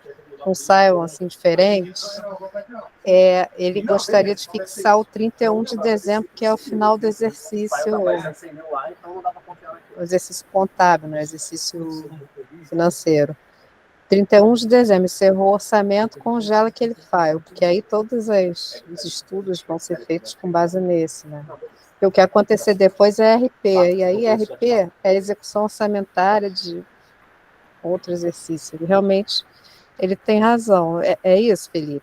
não saiam assim diferentes, ele gostaria de fixar o 31 de dezembro, que é o final do exercício, o exercício contábil, né, exercício financeiro. 31 de dezembro, encerrou o orçamento, congela aquele file, porque aí todos os estudos vão ser feitos com base nesse, né? E o que acontecer depois é RP, e aí RP é a execução orçamentária de outro exercício. Realmente, ele tem razão. É isso, Felipe?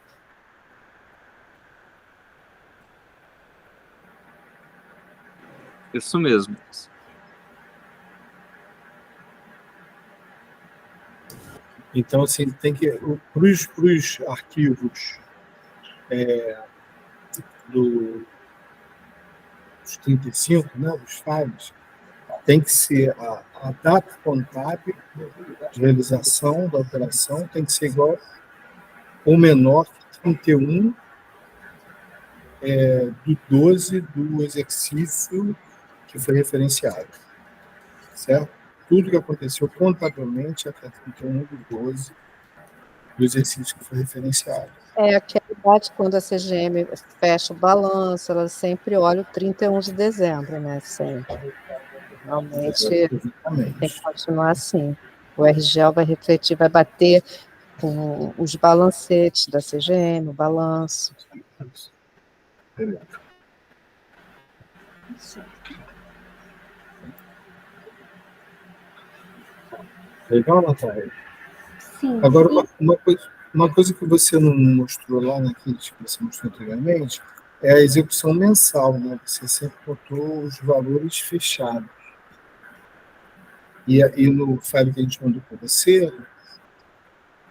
Isso mesmo. Então, assim, tem que. Para os arquivos dos 35, né, dos files, tem que ser a data contábil de realização da operação tem que ser igual ou menor que 31 do 12 do exercício que foi referenciado, certo? Tudo que aconteceu contabilmente até 31 do 12 do exercício que foi referenciado. Que a idade, quando a CGM fecha o balanço, ela sempre olha o 31 de dezembro, né? Sempre. Realmente tem que continuar assim. O RGEL vai refletir, vai bater com os balancetes da CGM, o balanço. Legal, Natália? Sim. Agora, uma coisa que você não mostrou lá naquele que você mostrou anteriormente é a execução mensal, né? Você sempre botou os valores fechados. E no file que a gente mandou para você,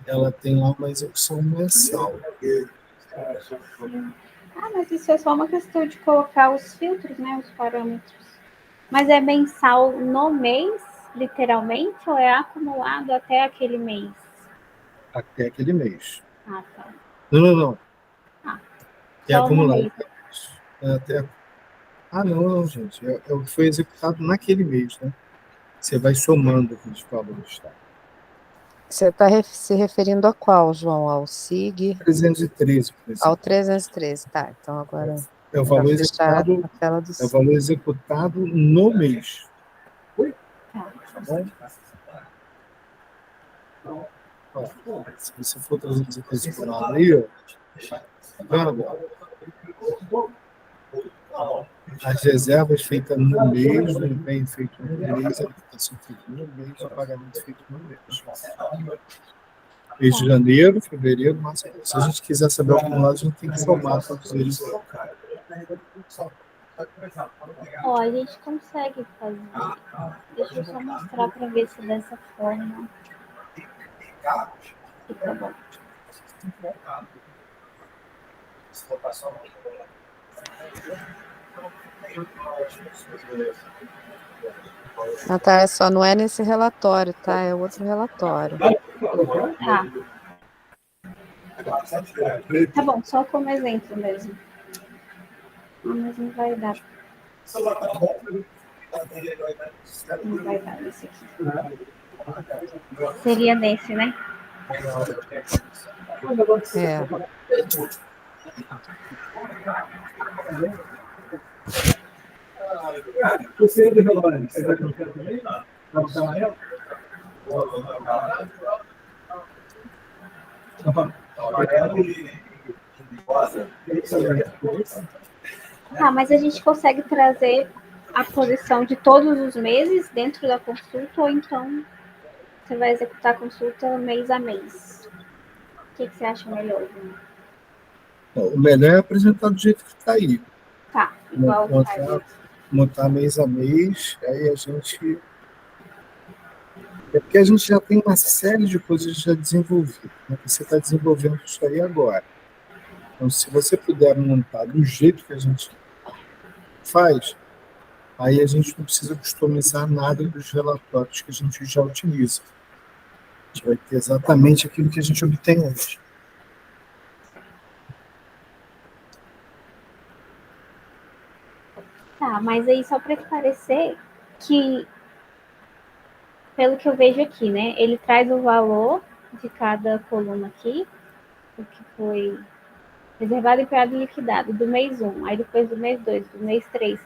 ela tem lá uma execução mensal. Mas isso é só uma questão de colocar os filtros, né, os parâmetros. Mas é mensal no mês, literalmente, ou é acumulado até aquele mês? Até aquele mês. Ah, tá. Não. É Só no acumulado. mês. Não, gente. É o que foi executado naquele mês, né? Você vai somando aqueles valores, tá? Você está se referindo a qual, João? Ao SIG? 313, por exemplo. Ao 313, tá. Então agora É o valor executado, a tela do é o valor executado no mês. Tá. Tá bom? Ó, se você for traduzir esse final aí, ó, tá vendo? As reservas feitas no mês, o empenho feito no mês, a aplicação feita no mês, o pagamento feito no mês. Mês de janeiro, fevereiro, março. Se a gente quiser saber o acumulado, a gente tem que somar todos eles. Ó, a gente consegue fazer. Deixa eu só mostrar para ver se dessa forma fica bom. Natália, só não é nesse relatório, tá? É outro relatório. Tá. Tá bom, só como exemplo mesmo. Ah, mas não vai dar. Não vai dar nesse aqui. Seria nesse, né? É. Tá, mas a gente consegue trazer a posição de todos os meses dentro da consulta, ou então você vai executar a consulta mês a mês? O que você acha melhor? O melhor é apresentar do jeito que está aí. Tá, igual Montar mês a mês, aí a gente. É porque a gente já tem uma série de coisas já desenvolvidas. Né? Você está desenvolvendo isso aí agora. Então, se você puder montar do jeito que a gente faz, aí a gente não precisa customizar nada dos relatórios que a gente já utiliza. A gente vai ter exatamente aquilo que a gente obtém hoje. Tá, mas aí só para esclarecer que, pelo que eu vejo aqui, né, ele traz o valor de cada coluna aqui, o que foi reservado, empenhado e liquidado, do mês 1, aí depois do mês 2, do mês 3.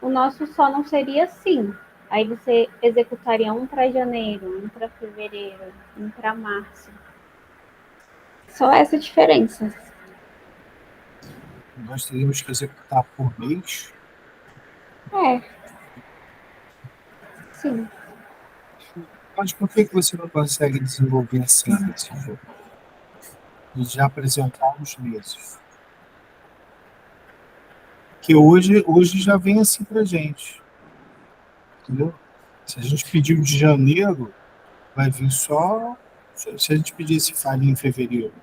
O nosso só não seria assim. Aí você executaria um para janeiro, um para fevereiro, um para março. Só essa diferença. Nós teríamos que executar por mês. É. Sim. Mas por que você não consegue desenvolver assim, desse jogo? E já apresentar os meses? Que hoje já vem assim pra gente. Entendeu? Se a gente pediu de janeiro, vai vir só. Se a gente pedisse farinha em fevereiro,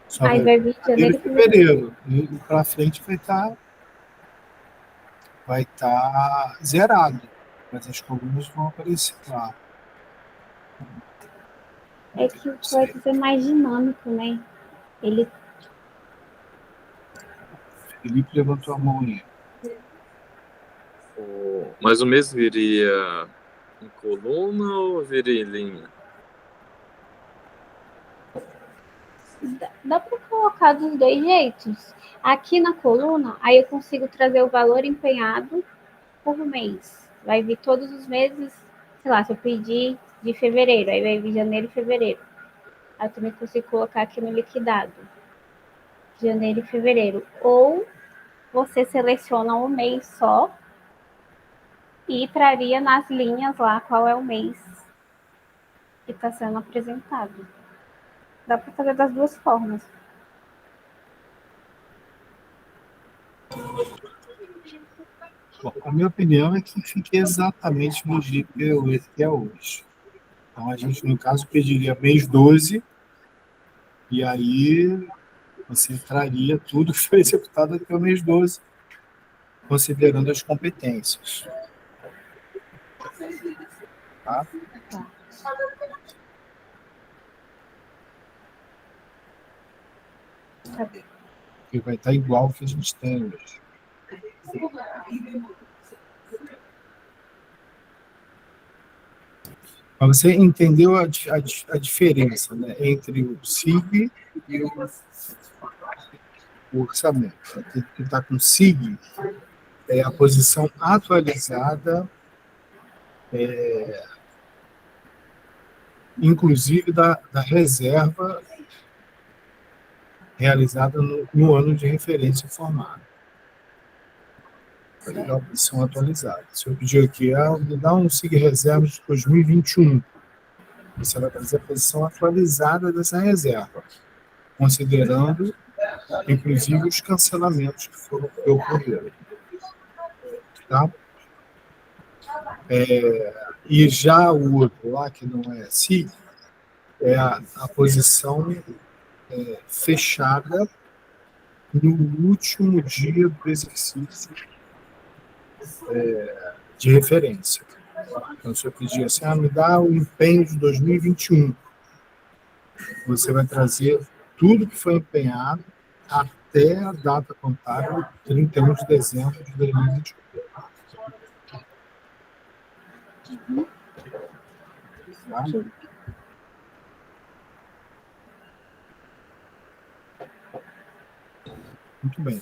só Aí vai vir janeiro e fevereiro. E pra frente vai tá zerado. Mas as colunas vão aparecer lá. É que o Flex é mais dinâmico, né? Ele Felipe levantou a mão aí. Mas o mês viria em coluna ou viria em linha? dá para colocar dos dois jeitos. Aqui na coluna, aí eu consigo trazer o valor empenhado por mês. Vai vir todos os meses, sei lá, se eu pedir de fevereiro, aí vai vir janeiro e fevereiro. Aí eu também consigo colocar aqui no liquidado, janeiro e fevereiro. Ou você seleciona um mês só e traria nas linhas lá qual é o mês que está sendo apresentado. Dá para fazer das duas formas. Bom, a minha opinião é que fique exatamente no jeito que é hoje. Então, a gente, no caso, pediria mês 12, e aí você traria tudo que foi executado até o mês 12, considerando as competências. Tá? Porque vai estar igual ao que a gente tem hoje. Mas você entendeu a diferença, né, entre o SIG e o orçamento. Quem está com SIG é a posição atualizada, inclusive da reserva realizada no ano de referência formado. É a posição atualizada. Se eu pedir aqui, me dá um SIG reserva de 2021, você vai trazer a posição atualizada dessa reserva, considerando, inclusive, os cancelamentos que ocorreram. Tá? E já o outro lá, que não é SIG, é a posição fechada no último dia do exercício de referência. Então, se eu pedir assim, me dá o empenho de 2021, você vai trazer tudo que foi empenhado até a data contábil, 31 de dezembro de 2021. Tá? Muito bem.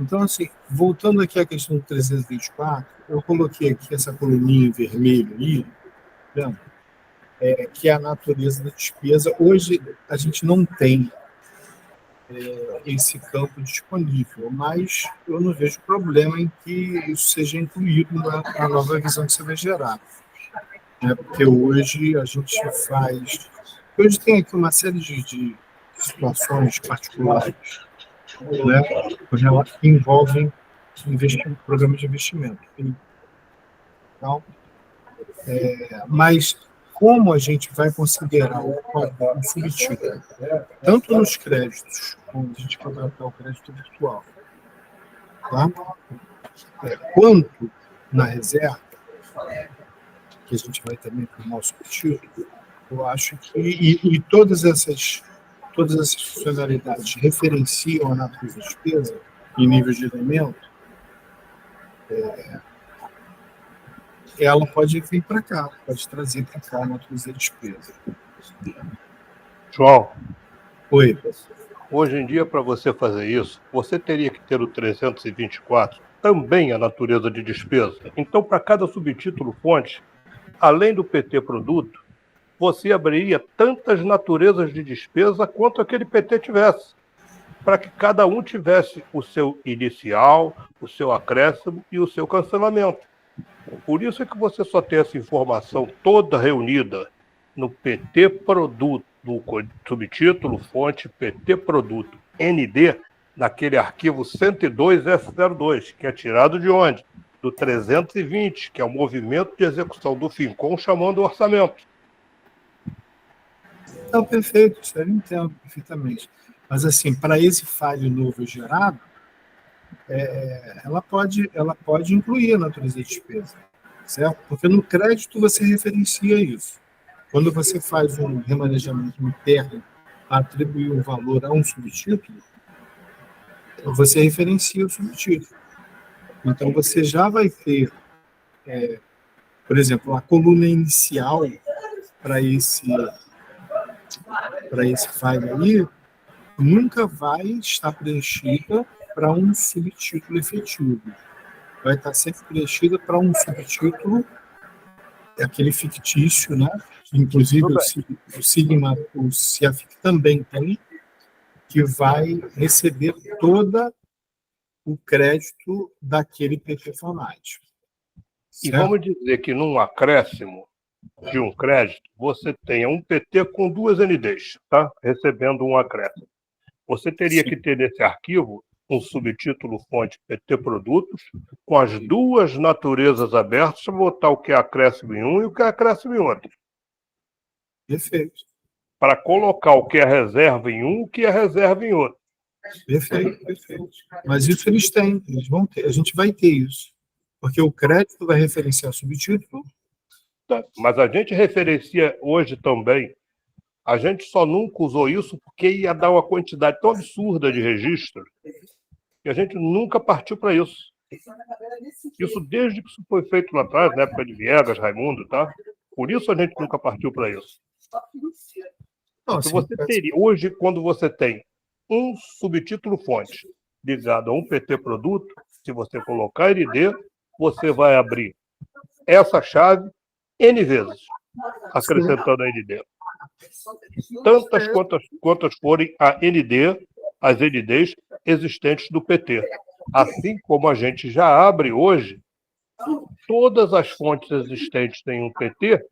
Então, assim, voltando aqui à questão do 324, eu coloquei aqui essa coluninha em vermelho aí, vendo? Que é a natureza da despesa. Hoje, a gente não tem esse campo disponível, mas eu não vejo problema em que isso seja incluído na nova revisão que você vai gerar. Porque hoje a gente faz... Hoje tem aqui uma série de situações particulares, né, que envolvem programas de investimento. Então, mas como a gente vai considerar o subtítulo, tanto nos créditos, como a gente contratar o crédito virtual, tá? Quanto na reserva, que a gente vai também formar o subtítulo, eu acho que e todas essas funcionalidades referenciam a natureza da despesa em nível de elemento, ela pode vir para cá, pode trazer para cá a natureza da despesa. João, Oi. hoje em dia, para você fazer isso, você teria que ter o 324 também a natureza de despesa. Então, para cada subtítulo fonte, além do PT produto, você abriria tantas naturezas de despesa quanto aquele PT tivesse, para que cada um tivesse o seu inicial, o seu acréscimo e o seu cancelamento. Por isso é que você só tem essa informação toda reunida no PT produto, no subtítulo fonte PT produto ND, naquele arquivo 102F02, que é tirado de onde? Do 320, que é o movimento de execução do FINCOM chamando o orçamento. Não, perfeito, isso eu entendo perfeitamente. Mas, assim, para esse falho novo gerado, ela pode incluir a natureza de despesa, certo? Porque no crédito você referencia isso. Quando você faz um remanejamento interno para atribuir um valor a um subtítulo, você referencia o subtítulo. Então, você já vai ter, por exemplo, a coluna inicial para esse file aí, nunca vai estar preenchida para um subtítulo efetivo. Vai estar sempre preenchida para um subtítulo, aquele fictício, né? Inclusive o Sigma, o CIAFIC também tem, que vai receber todo o crédito daquele PT fanático. E vamos dizer que num acréscimo de um crédito, você tenha um PT com 2 NDs, tá? Recebendo um acréscimo. Você teria que ter nesse arquivo um subtítulo fonte PT produtos com as 2 naturezas abertas para botar o que é acréscimo em um e o que é acréscimo em outro. Perfeito. Para colocar o que é reserva em um e o que é reserva em outro. Perfeito, perfeito. Mas isso eles têm, eles vão ter, a gente vai ter isso. Porque o crédito vai referenciar o subtítulo. Tá. Mas a gente referencia hoje também, a gente só nunca usou isso porque ia dar uma quantidade tão absurda de registro que a gente nunca partiu para isso. Isso desde que isso foi feito lá atrás, na época de Viegas, Raimundo, tá? Por isso a gente nunca partiu para isso. Você teria, hoje, quando você tem um subtítulo fonte ligado a um PT produto, se você colocar ND, você vai abrir essa chave N vezes, acrescentando a ND. Tantas quantas forem as NDs existentes do PT. Assim como a gente já abre hoje, todas as fontes existentes têm um PT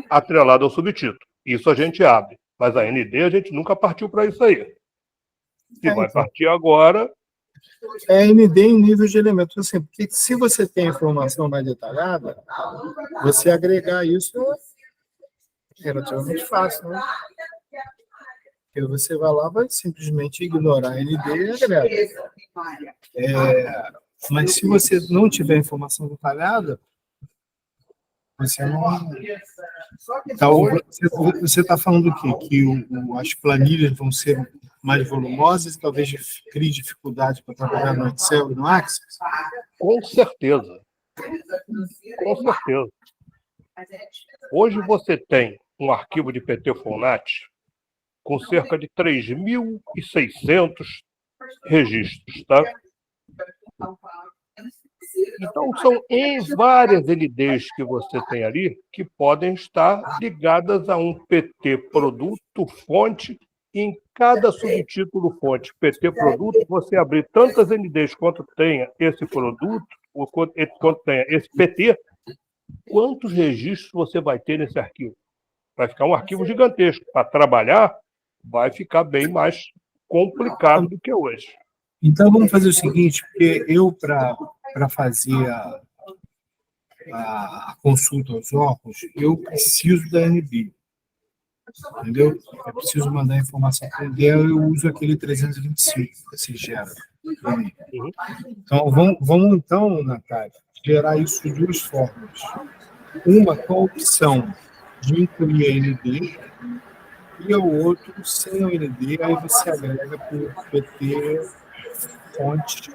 atrelado ao subtítulo. Isso a gente abre. Mas a ND a gente nunca partiu para isso aí. Se vai partir agora... É ND em nível de elementos. Assim, porque se você tem informação mais detalhada, você agregar isso é relativamente fácil, né? Porque você vai lá, vai simplesmente ignorar a ND e agrega. Mas se você não tiver informação detalhada, você não. Então, você está falando o quê? Que as planilhas vão ser mais volumosas e talvez crie dificuldade para trabalhar no Excel e no Access? Com certeza. Com certeza. Hoje você tem um arquivo de PT Fonat com cerca de 3.600 registros, tá? Então, são várias NDs que você tem ali que podem estar ligadas a um PT produto fonte, e em cada subtítulo fonte PT produto, você abrir tantas NDs quanto tenha esse produto, ou quanto tenha esse PT, quantos registros você vai ter nesse arquivo? Vai ficar um arquivo gigantesco. Para trabalhar, vai ficar bem mais complicado do que hoje. Então, vamos fazer o seguinte, porque eu, para fazer a consulta aos órgãos, eu preciso da NB. Entendeu? Eu preciso mandar informação para o dela, eu uso aquele 325 que você gera. Então, vamos então, Natália, gerar isso de duas formas. Uma com a opção de incluir a ND e o outro sem a ND, aí você agrega por PT, fonte,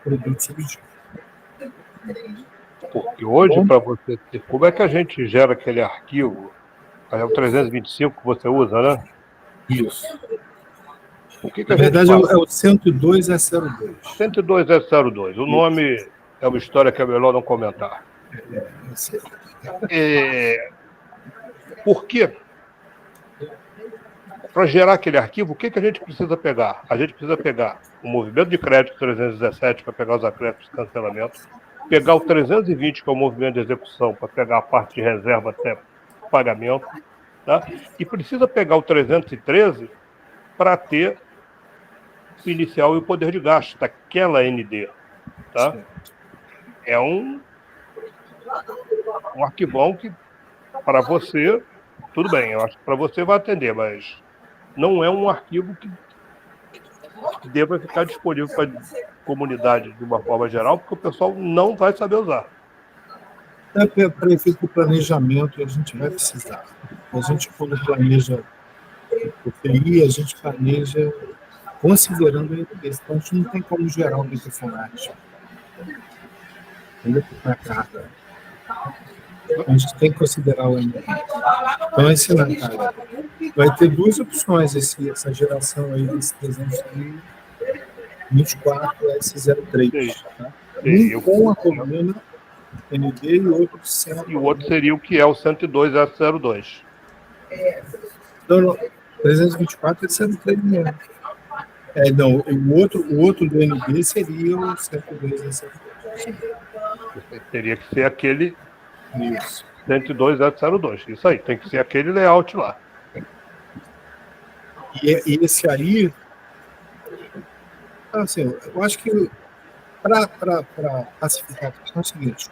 produto subjetivo. Porque hoje, para você ter... Como é que a gente gera aquele arquivo? É o 325 que você usa, né? Isso. Na verdade, é o 102E02. 102E02. O nome é uma história que é melhor não comentar. Por quê? Para gerar aquele arquivo, o que a gente precisa pegar? A gente precisa pegar o movimento de crédito 317 para pegar os acréscimos de cancelamento, pegar o 320, que é o movimento de execução, para pegar a parte de reserva até pagamento, tá? E precisa pegar o 313 para ter o inicial e o poder de gasto daquela ND, tá? É um arquivão que, para você, tudo bem, eu acho que para você vai atender, mas não é um arquivo que deva ficar disponível para a comunidade de uma forma geral, porque o pessoal não vai saber usar. Para efeito do planejamento, a gente vai precisar. A gente, quando planeja o TI, a gente planeja considerando a ND. Então, a gente não tem como gerar um PT Fonat. Na carga. A gente tem que considerar o ND. Então, esse Natália vai ter duas opções, essa geração aí desse 324 S03. Tá? Um com a coluna ND e o outro sem. E o outro seria o que é o 102S02. Então, 324 é 103 mesmo. Não, o outro do ND seria o 102S02. Teria que ser aquele. Isso. 102.02. Isso aí, tem que ser aquele layout lá. E esse aí, assim, eu acho que para classificar a questão é o seguinte: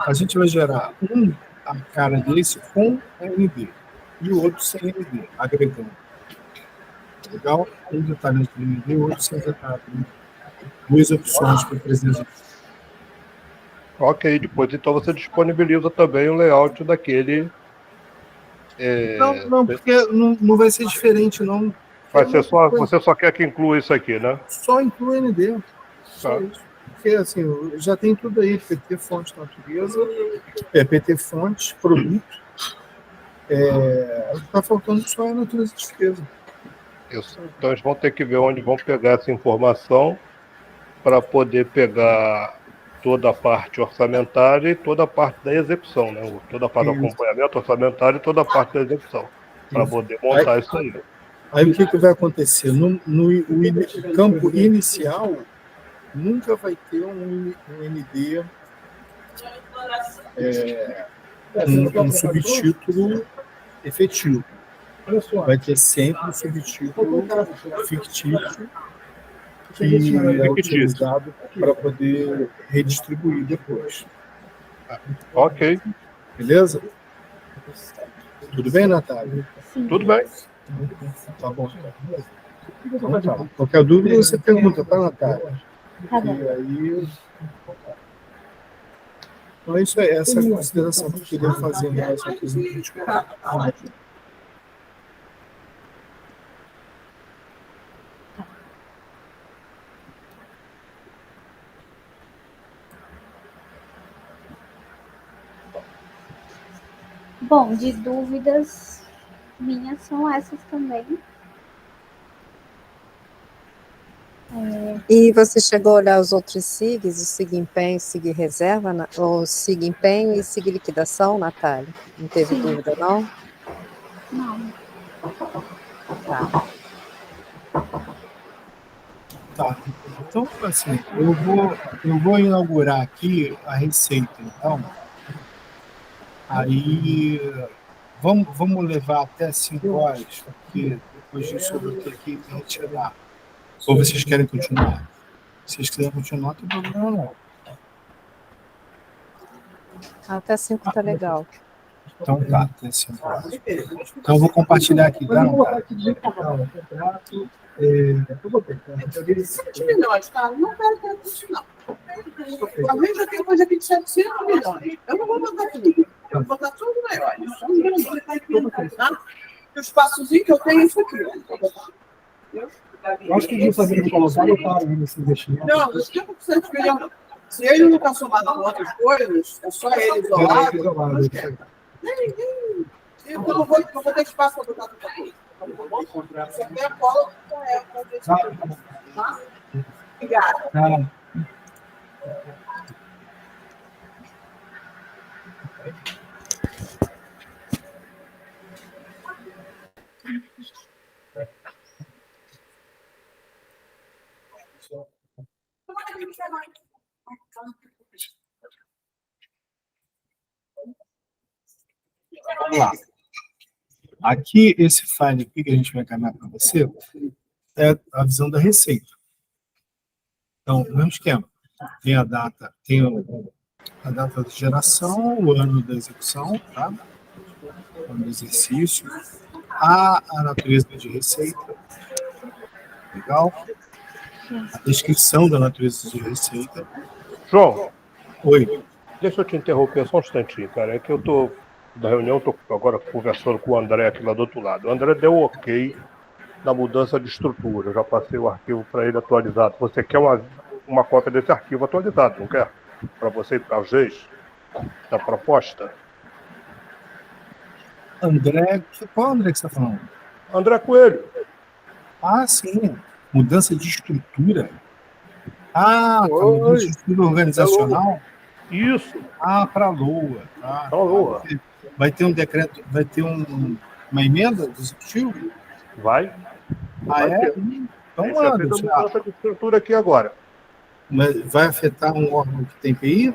a gente vai gerar a cara desse com ND e o outro sem ND, agregando. Legal? Um detalhe do ND e o outro sem detalhe. Duas opções para presença. Ok, depois então você disponibiliza também o layout daquele. Não, porque não vai ser diferente, não. Vai ser só, você só quer que inclua isso aqui, né? Só inclui ND. Só Tá. isso. Porque assim, já tem tudo aí: PT fonte natureza, PT fonte, produto. Está faltando só a natureza de despesa. Isso. Então eles vão ter que ver onde vão pegar essa informação para poder pegar toda a parte orçamentária e toda a parte da execução, né? Toda a parte do acompanhamento orçamentário e toda a parte da execução, para poder montar isso aí. Aí o que vai acontecer? No campo inicial, nunca vai ter um ND, um subtítulo efetivo. Vai ter sempre um subtítulo fictício que é utilizado para poder redistribuir depois. Ok. Beleza? Tudo bem, Natália? Sim. Tudo bem. Tá bom. Então, tá. Qualquer dúvida, você pergunta, tá, Natália? Tá bom. E aí. Então, é isso aí. Essa é a consideração que eu queria fazer em relação ao 324. Bom, de dúvidas minhas são essas também. E você chegou a olhar os outros SIGs, o SIG Empenho, SIG Reserva, ou SIG Empenho e SIG Liquidação, Natália? Não teve Sim. dúvida, não? Não. Tá. Tá. Então, assim, eu vou inaugurar aqui a receita, então. Aí, vamos levar até 5 horas, porque depois disso eu vou ter que me retirar. Ou vocês querem continuar? Se vocês quiserem continuar, não tem problema não. Até 5 tá legal. Então tá, até 5 horas. Então eu vou compartilhar aqui, tá? Milhões, tá? Não quero ter isso, não. A gente já tem coisa aqui de 700 milhões. Eu não vou botar tudo. Eu vou botar tudo maior. Tá? E o espaçozinho que eu tenho é isso aqui. Eu acho que a gente fazendo colocar, eu paro nesse investimento. Não, os 5% milhões não. Se ele não está somado com outras coisas, é só ele isolado. Eu não vou ter espaço para botar tudo aqui. Isso aqui é a cola que tá? Obrigada. Vamos lá. Aqui, esse file aqui que a gente vai encaminhar para você é a visão da receita. Então, o mesmo esquema. Tem a data, a data de geração, o ano da execução, tá? O ano do exercício, a natureza de receita. Legal? A descrição da natureza de receita. João, Oi. deixa eu te interromper só um instantinho, cara. É que eu tô da reunião, tô agora conversando com o André aqui lá do outro lado. O André deu ok na mudança de estrutura. Eu já passei o arquivo para ele atualizado. Você quer uma cópia desse arquivo atualizado, não quer? Para você e para os Gs da proposta? André, qual André que você está falando? André Coelho. Ah, sim. Mudança de estrutura. Ah, tá. Mudança de estrutura organizacional. Isso. Ah, para a Lua. Ah, Para a Lua. Vai ter um decreto, vai ter uma emenda do executivo? Vai. Ah, é? Então, mano, fez a mudança de estrutura aqui agora. Mas vai afetar um órgão que tem PI?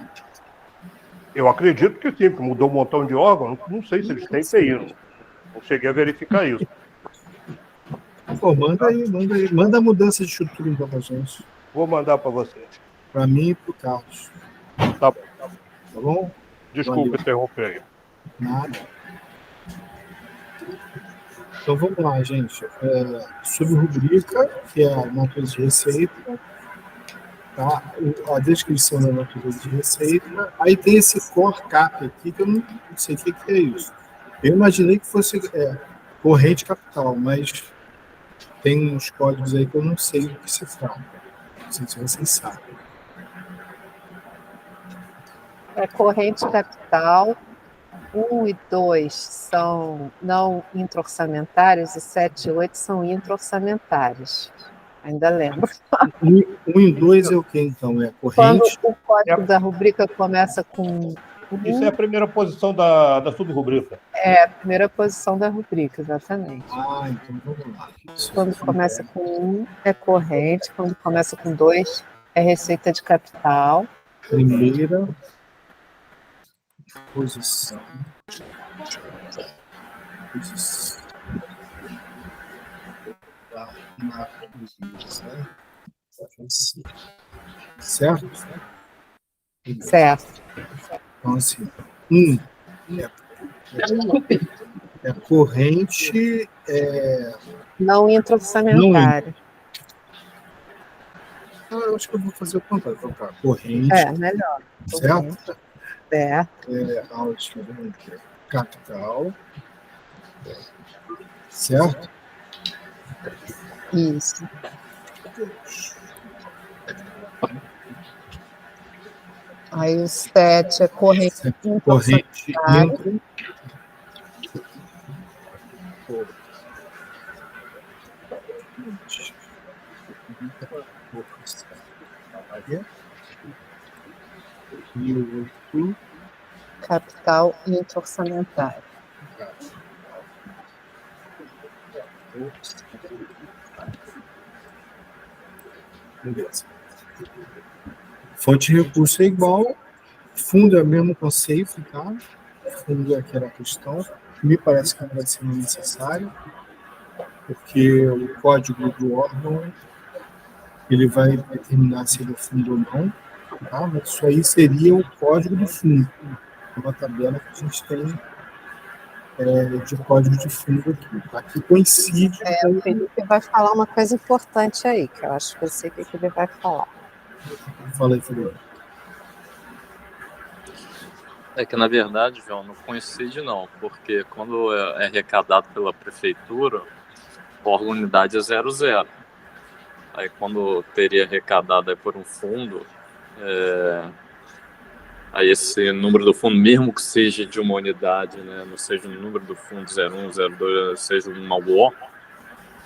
Eu acredito que sim, porque mudou um montão de órgãos. Não sei se eles têm PI. Não cheguei a verificar isso. Pô, manda aí. Manda a mudança de estrutura então pra gente. Vou mandar para você. Para mim e para o Carlos. Tá bom. Tá bom? Desculpa interromper aí. Nada. Então vamos lá, gente. Subrubrica, que é a natureza de receita. Tá? A descrição da natureza de receita. Aí tem esse core cap aqui, que eu não sei o que é isso. Eu imaginei que fosse corrente capital, mas tem uns códigos aí que eu não sei o que se trata. Não sei se vocês sabem. É corrente capital. 1 e 2 são não intra-orçamentários e 7 e 8 são intra-orçamentários. Ainda lembro. 1 e 2 é o que, então? É Quando corrente? o código da rubrica começa com... Isso é a primeira posição da subrubrica. É a primeira posição da rubrica, exatamente. Ah, então vamos lá. Quando começa com 1 é corrente, quando começa com 2 é receita de capital. Primeira posição. Certo? Certo. Então, assim, 1 É corrente. Não intra-orçamentária. Eu acho que eu vou fazer o contrário. Colocar corrente. Melhor. Certo? Certo. Capital. Certo? Isso. Aí o 7 é corrente Corrente intra-orçamentária. E o outro. Capital intra-orçamentária. Beleza. Fonte de recurso é igual. Fundo é o mesmo conceito, tá? Fundo é aquela questão. Me parece que não vai ser necessário, porque o código do órgão ele vai determinar se ele é fundo ou não, tá? Mas isso aí seria o código do fundo, uma tabela que a gente tem de código de fundo aqui. Aqui coincide com... O Felipe vai falar uma coisa importante aí, que eu acho que eu sei o que ele vai falar. Fala aí, Felipe. É que, na verdade, João, não coincide não, porque quando é arrecadado pela prefeitura, a unidade é 00. Aí quando teria arrecadado por um fundo, aí esse número do fundo, mesmo que seja de uma unidade, né, não seja o número do fundo 01, 02, seja uma UO,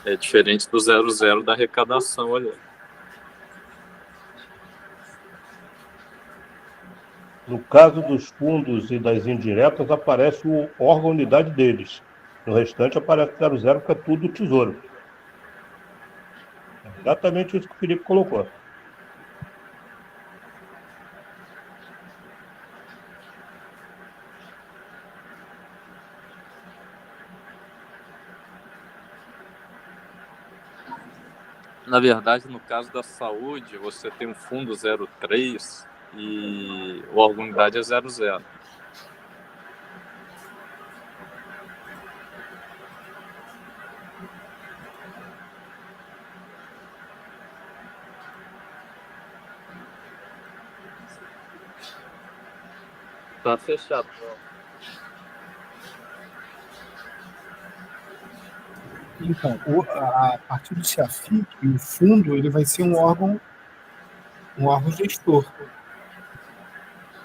é diferente do 00 da arrecadação ali. No caso dos fundos e das indiretas, aparece o órgão unidade deles. No restante aparece 00, que é tudo tesouro. É exatamente isso que o Felipe colocou. Na verdade, no caso da saúde, você tem um fundo 03 e a órgão unidade é 00. Tá fechado. Então, a partir do CEAFIC, o fundo ele vai ser um órgão gestor.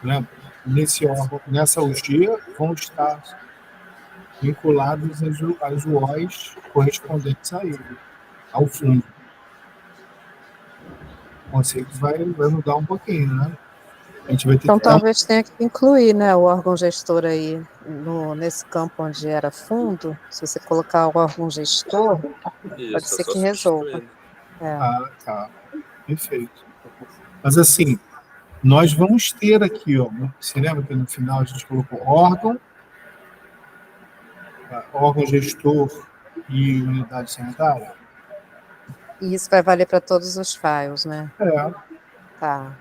Né? Nesse órgão, nessa UG, vão estar vinculados as UOs correspondentes a ele, ao fundo. O conceito vai mudar um pouquinho, né? A gente vai ter Então, que talvez tenha que incluir, né, o órgão gestor aí nesse campo onde era fundo. Se você colocar o órgão gestor, Isso, pode ser só que resolva. substituir. tá. Perfeito. Mas assim, nós vamos ter aqui, ó, você lembra que no final a gente colocou órgão gestor e unidade sanitária? E isso vai valer para todos os files, né? Tá.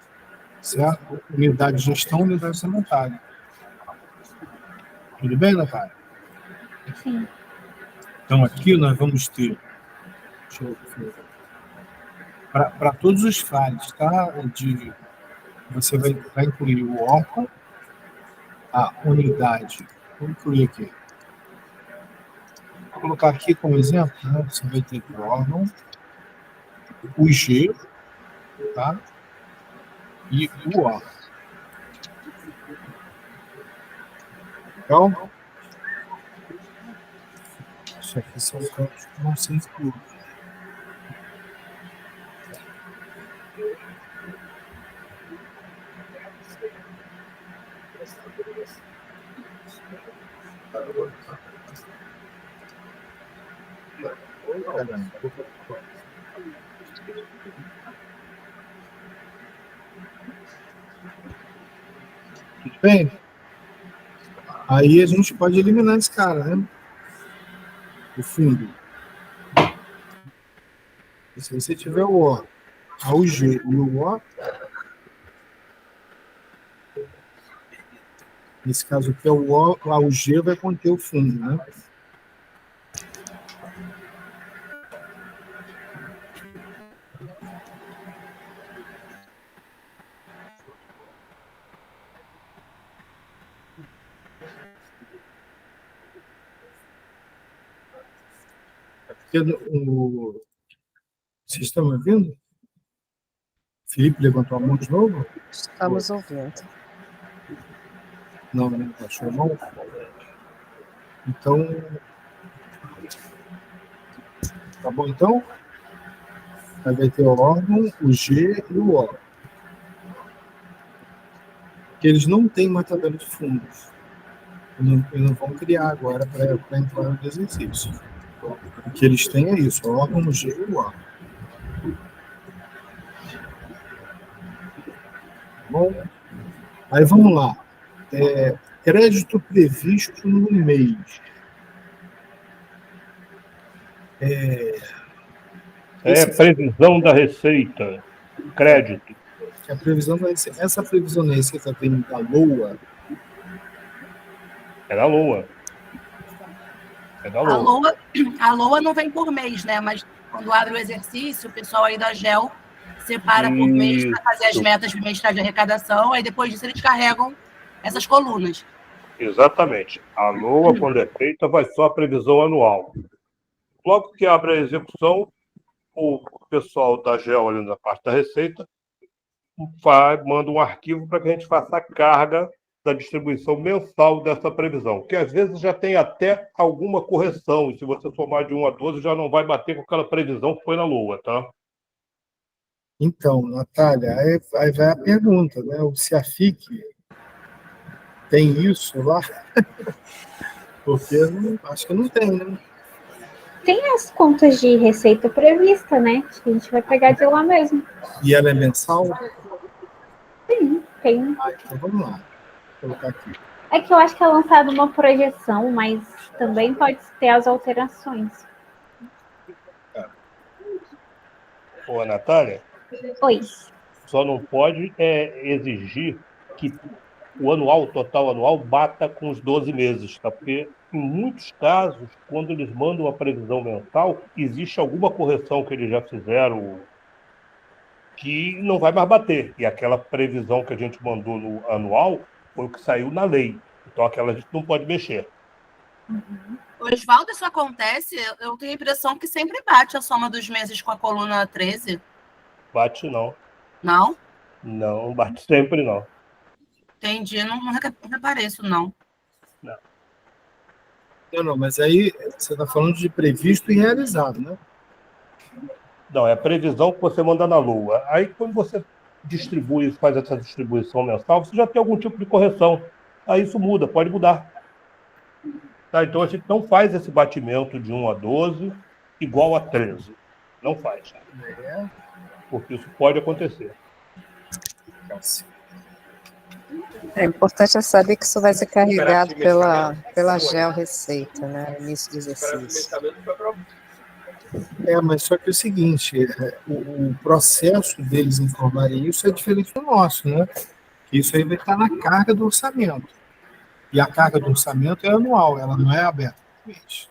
Certo? Unidade de gestão, unidade sanitária. Tudo bem, Natália? Sim. Então aqui nós vamos ter, para todos os files, tá? Você vai incluir o órgão, a unidade. Vou incluir aqui. Vou colocar aqui como exemplo, né? Você vai ter o órgão, o G, tá? E o órgão. Então, isso aqui são campos que vão ser incluídos. Tudo bem? Aí a gente pode eliminar esse cara, né? O fundo. E se você tiver o O, a UG e o O, nesse caso aqui, a UG vai conter o fundo, né? Vocês estão me ouvindo? Felipe levantou a mão de novo? Estamos ouvindo. Não, né? Baixou a mão? Então. Tá bom, então? Aí vai ter o órgão, o G e o O. Porque eles não têm uma tabela de fundos. E não vão criar agora para entrar no exercício. O que eles têm é isso, o órgão, o G e o O. Bom, aí vamos lá. Crédito previsto no mês. Previsão da receita. Crédito. A previsão vai ser. Essa previsão da receita vem da LOA. É da LOA. É da LOA. A LOA não vem por mês, né? Mas quando abre o exercício, o pessoal aí da GEL separa por mês para fazer as metas bimestrais de arrecadação, aí depois disso eles carregam essas colunas. Exatamente. A LOA, quando é feita, vai só a previsão anual. Logo que abre a execução, o pessoal da GEL, ali na parte da receita, manda um arquivo para que a gente faça a carga da distribuição mensal dessa previsão, que às vezes já tem até alguma correção, e se você somar de 1 a 12, já não vai bater com aquela previsão que foi na LOA, tá? Então, Natália, aí vai a pergunta, né? Se a FIC tem isso lá? Porque acho que não tem, né? Tem as contas de receita prevista, né? Acho que a gente vai pegar de lá mesmo. E ela é mensal? Sim, tem. Então vamos lá. Vou colocar aqui. É que eu acho que é lançado uma projeção, mas também pode ter as alterações. Ô, Natália? Oi. Só não pode exigir que o total anual, bata com os 12 meses, tá? Porque, em muitos casos, quando eles mandam a previsão mensal, existe alguma correção que eles já fizeram que não vai mais bater. E aquela previsão que a gente mandou no anual foi o que saiu na lei. Então, aquela a gente não pode mexer. Oswaldo, isso acontece? Eu tenho a impressão que sempre bate a soma dos meses com a coluna 13. Bate não. Não? Não, bate sempre não. Entendi, não reparei isso, não. Não, mas aí você está falando de previsto e realizado, né? Não, é a previsão que você manda na LOA. Aí, quando você distribui, faz essa distribuição mensal, você já tem algum tipo de correção. Aí isso muda, pode mudar. Tá, então a gente não faz esse batimento de 1 a 12 igual a 13. Não faz. Porque isso pode acontecer. É importante saber que isso vai ser carregado pela GEL Receita, né? No início do exercício. Mas só que é o seguinte, o processo deles informarem isso é diferente do nosso, né? Isso aí vai estar na carga do orçamento. E a carga do orçamento é anual, ela não é aberta por mês.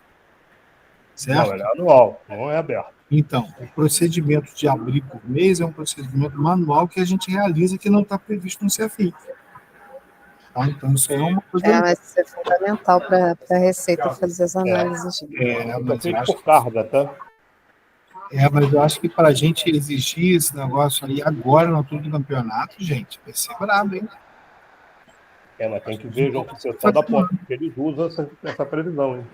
Certo? Não, ela é anual, não é aberta. Então, o procedimento de abrir por mês é um procedimento manual que a gente realiza que não está previsto no CFI. Tá? Então, isso é uma coisa... vai ser fundamental para a Receita fazer as análises. Mas feito por carga, tá? Mas eu acho que para a gente exigir esse negócio aí agora no altura do campeonato, gente, vai ser brabo, hein? Mas tem que ver junto com o pessoal da ponta, porque eles usam essa previsão, hein?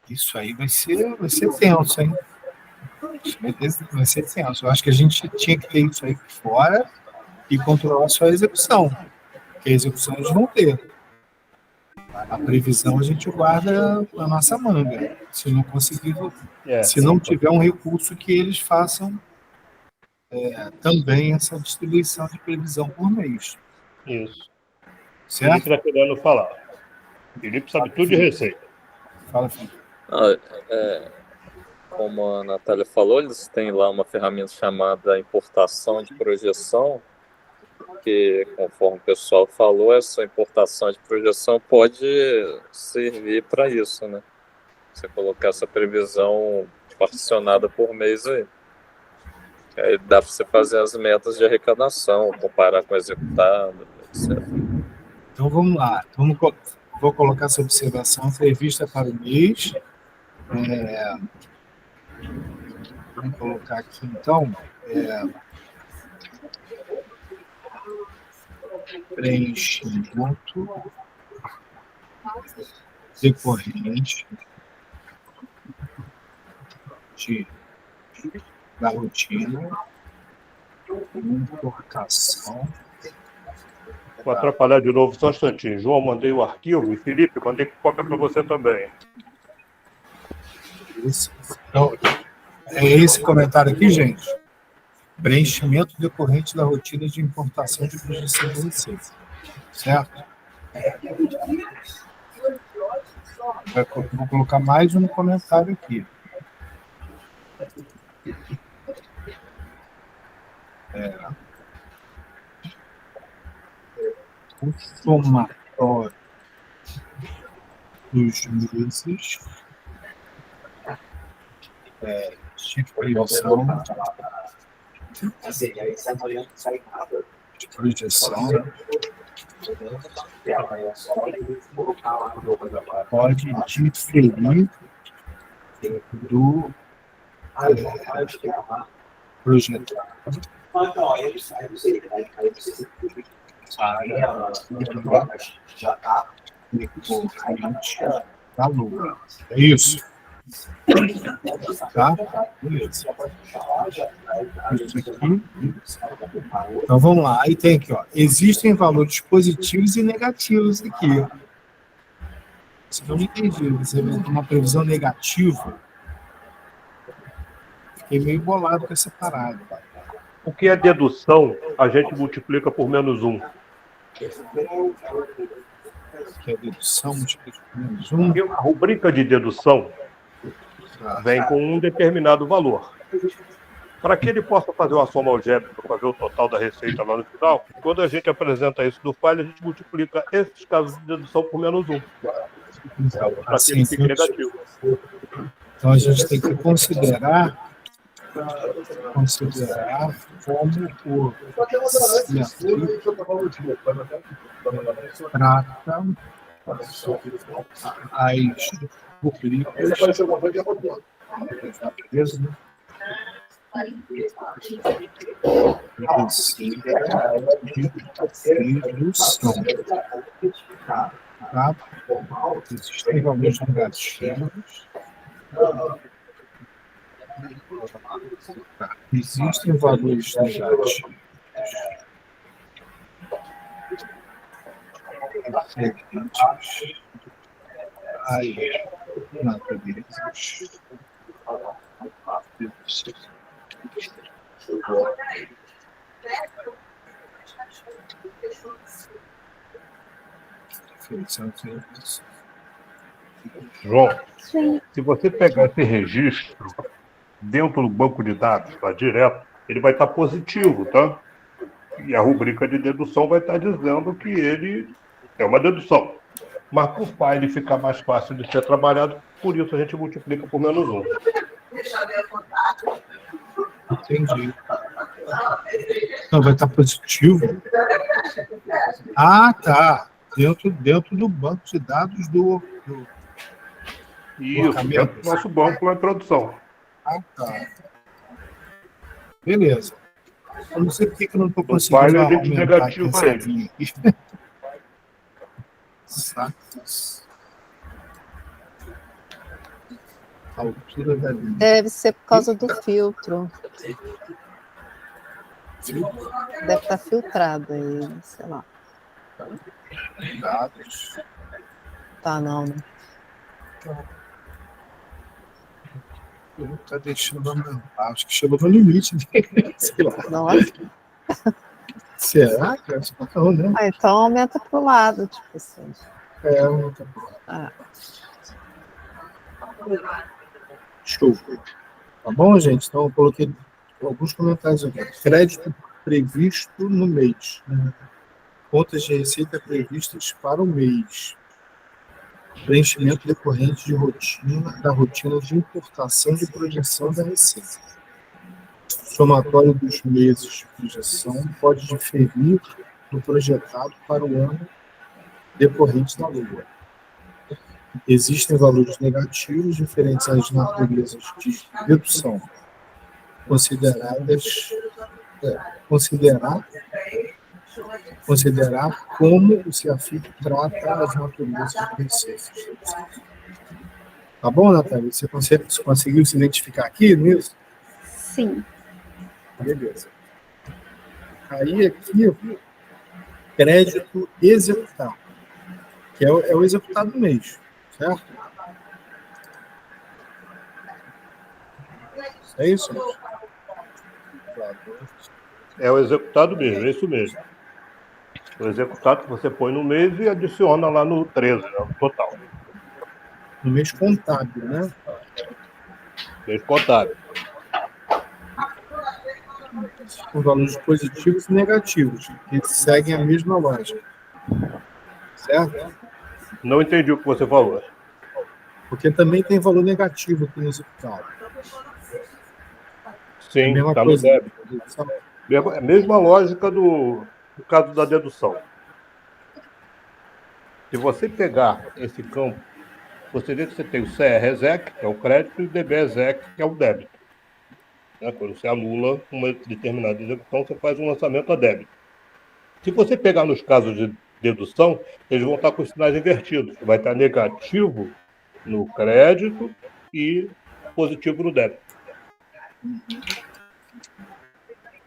Isso aí vai ser tenso, hein? Vai ser tenso. Eu acho que a gente tinha que ter isso aí por fora e controlar só a execução. Porque a execução eles vão ter. A previsão a gente guarda na nossa manga. Se não conseguir, se não tiver um recurso que eles façam também essa distribuição de previsão por mês. Isso. Certo? Felipe está querendo falar. Felipe sabe tudo de receita. Fala, Felipe. Como a Natália falou, eles têm lá uma ferramenta chamada importação de projeção, que, conforme o pessoal falou, essa importação de projeção pode servir para isso, né? Você colocar essa previsão particionada por mês aí. Aí dá para você fazer as metas de arrecadação, comparar com o executado, etc. Então vamos lá. Vou colocar essa observação prevista para o mês Vamos colocar aqui, então, preenchimento decorrente da rotina, importação. Vou atrapalhar de novo só um instantinho. João, mandei o arquivo e Felipe, mandei cópia para você também. Então, é esse comentário aqui, gente. Preenchimento decorrente da rotina de importação de projeção de receita. Certo? Vou colocar mais um comentário aqui. O somatório dos meses de projeção pode diferir do projetado da Lua. É isso. Tá? Beleza. Isso aqui. Então vamos lá. Aí tem aqui, ó. Existem valores positivos e negativos aqui. Isso que eu não entendi. Você vê uma previsão negativa. Fiquei meio bolado com essa parada. O que é dedução, a gente multiplica por -1. Que é dedução, multiplica por -1. Porque a rubrica de dedução vem com um determinado valor. Para que ele possa fazer uma soma algébrica para ver o total da receita lá no final, quando a gente apresenta isso no file, a gente multiplica esses casos de dedução por -1. Para que ele fique negativo. Então a gente tem que considerar como o trata as rubricas redução. Tá? Existem valores negativos. Existem valores negativos. Aí, naturezas. João, se você pegar esse registro dentro do banco de dados, tá direto, ele vai estar positivo, tá? E a rubrica de dedução vai estar dizendo que ele é uma dedução. Mas para o file ficar mais fácil de ser trabalhado, por isso a gente multiplica por -1. Entendi. Então vai estar positivo? Ah, tá. Dentro do banco de dados do isso, dentro do nosso banco na introdução. Ah, tá. Beleza. Eu não sei por que eu não estou O conseguindo file a gente aumentar negativa essa ele. linha aqui. Sacos. Altura da linha. Deve ser por causa do filtro. Deve estar filtrado aí, sei lá. Dados. Tá, não, né? Está deixando aumentar. Acho que chegou no limite dele. Sei lá. Nossa. Será que acho que não, né? Ah, então aumenta pro lado, tipo assim. Aumenta pro lado. Ah. Show. Tá bom, gente? Então eu coloquei alguns comentários aqui. Crédito previsto no mês. Contas de receita previstas para o mês. Preenchimento decorrente da rotina de importação e projeção da receita. Somatório dos meses de projeção pode diferir do projetado para o ano decorrente da lua. existem valores negativos diferentes às naturezas de redução, considerar como o CFIC trata as naturezas de receitas. Tá bom, Natália? Você conseguiu se identificar aqui nisso? Sim. Beleza. Aí aqui, crédito executado, que é o executado do mês, certo? É isso? É o executado mesmo, é isso mesmo. O executado que você põe no mês e adiciona lá no 13, né, no total. No mês contábil, né? Mês contábil. Com valores positivos e negativos, que seguem a mesma lógica. Certo? Não entendi o que você falou. Porque também tem valor negativo aqui no executado. Sim, É a mesma está no coisa. débito. É a mesma lógica do caso da dedução. Se você pegar esse campo, você vê que você tem o CR-ESEC, que é o crédito, e o DB-ESEC, que é o débito. Né? Quando você anula uma determinada execução, você faz um lançamento a débito. Se você pegar nos casos de dedução, eles vão estar com os sinais invertidos. Vai estar negativo no crédito e positivo no débito.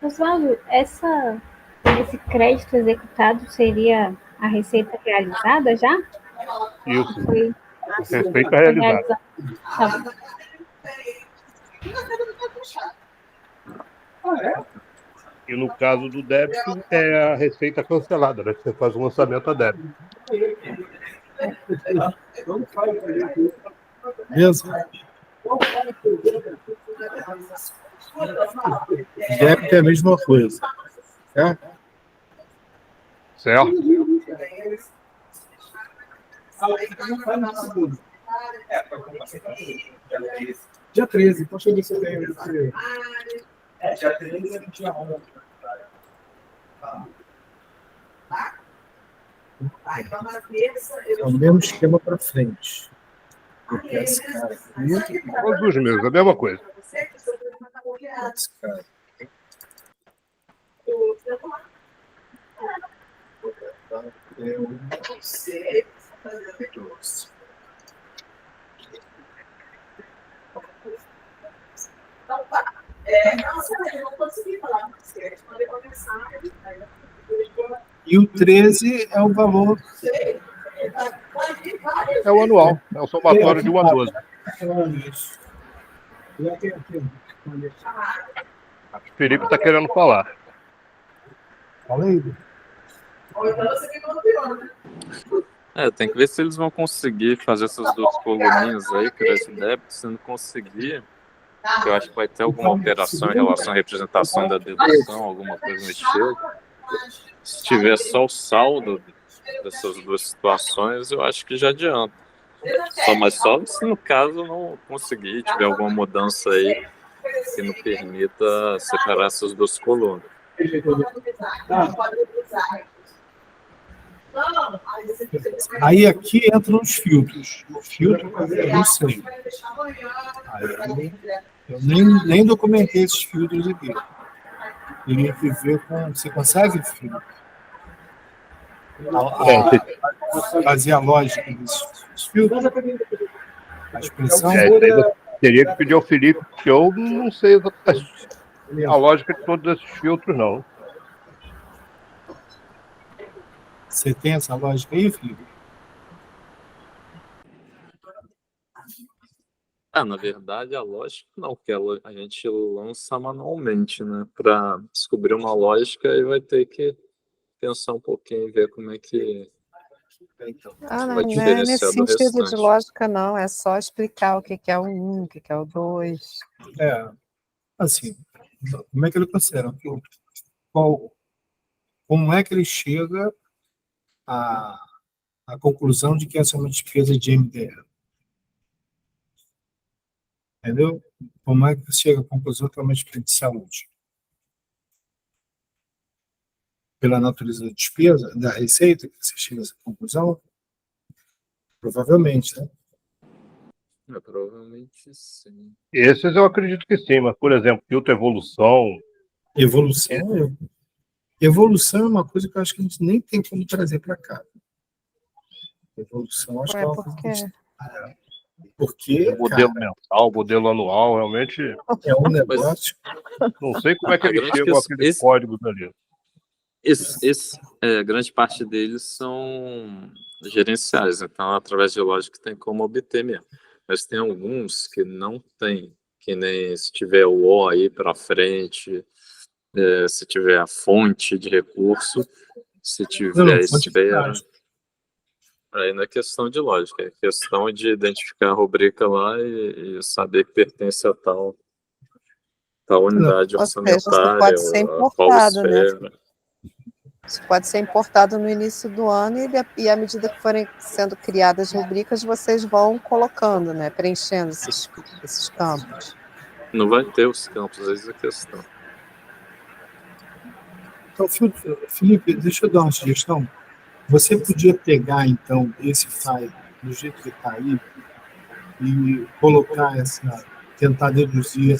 Oswaldo, esse crédito executado seria a receita realizada já? Isso. Foi Receita realizada. Tá bom. E no caso do débito, é a receita cancelada, né? Você faz um lançamento a débito. Mesmo? Débito é a mesma coisa. Certo? Certo? Dia 13, então deixa eu ver se eu tenho. Dia 13 é dia 11. É o mesmo esquema para frente. Porque esse cara aqui, Todos os meses, a mesma coisa. esse cara. Não consegui falar com você. Quando começar, E o 13 é o valor. É o anual, é o somatório de 1 a 12. O Felipe está querendo falar. Falei? Tem que ver se eles vão conseguir fazer essas duas coluninhas aí, crédito e débito. Se não conseguir, eu acho que vai ter alguma alteração em relação à representação da dedução, alguma coisa no estilo. Se tiver só o saldo dessas duas situações, eu acho que já adianta. Mas só se no caso não conseguir, tiver alguma mudança aí que não permita separar essas duas colunas. Aí aqui entram os filtros. O filtro eu não sei. Eu nem documentei esses filtros aqui. Teria que ver com. Você consegue, filho? Fazer a lógica desses filtros? A expressão. Teria que pedir ao Felipe, que eu não sei exatamente a lógica de todos esses filtros, não. Você tem essa lógica aí, Felipe? Na verdade, a lógica não, porque a gente lança manualmente, né? Para descobrir uma lógica, e vai ter que pensar um pouquinho e ver como é que Não vai é diferenciar nesse do sentido de restante. lógica, não. É só explicar o que é o 1, o que é o 2. Assim, como é que ele considera? Como é que ele chega à conclusão de que essa é uma despesa de MDR? Entendeu? Como é que você chega à conclusão que é uma despesa de saúde? Pela natureza da despesa, da receita, que você chega a essa conclusão? Provavelmente, né? Provavelmente sim. Esses eu acredito que sim, mas, por exemplo, filtro evolução, Evolução é uma coisa que eu acho que a gente nem tem como trazer para cá. Evolução, acho que é uma coisa que a gente... Porque, modelo cara, mensal, modelo anual, realmente é um negócio... não sei como é que A eles grande chegam questão- àqueles códigos ali. Grande parte deles são gerenciais, então através de lógica tem como obter mesmo. Mas tem alguns que não tem, que nem se tiver o O aí para frente, se tiver a fonte de recurso, se tiver a fonte esfera. de Aí não é questão de lógica, é questão de identificar a rubrica lá e saber que pertence a tal unidade Ou seja, isso orçamentária, pode ser a qual importado, né? esfera. Isso pode ser importado no início do ano e à medida que forem sendo criadas rubricas, vocês vão colocando, né? Preenchendo esses campos. Não vai ter os campos, essa é a questão. Então, Felipe, deixa eu dar uma sugestão. Você podia pegar, então, esse file do jeito que está aí e colocar tentar deduzir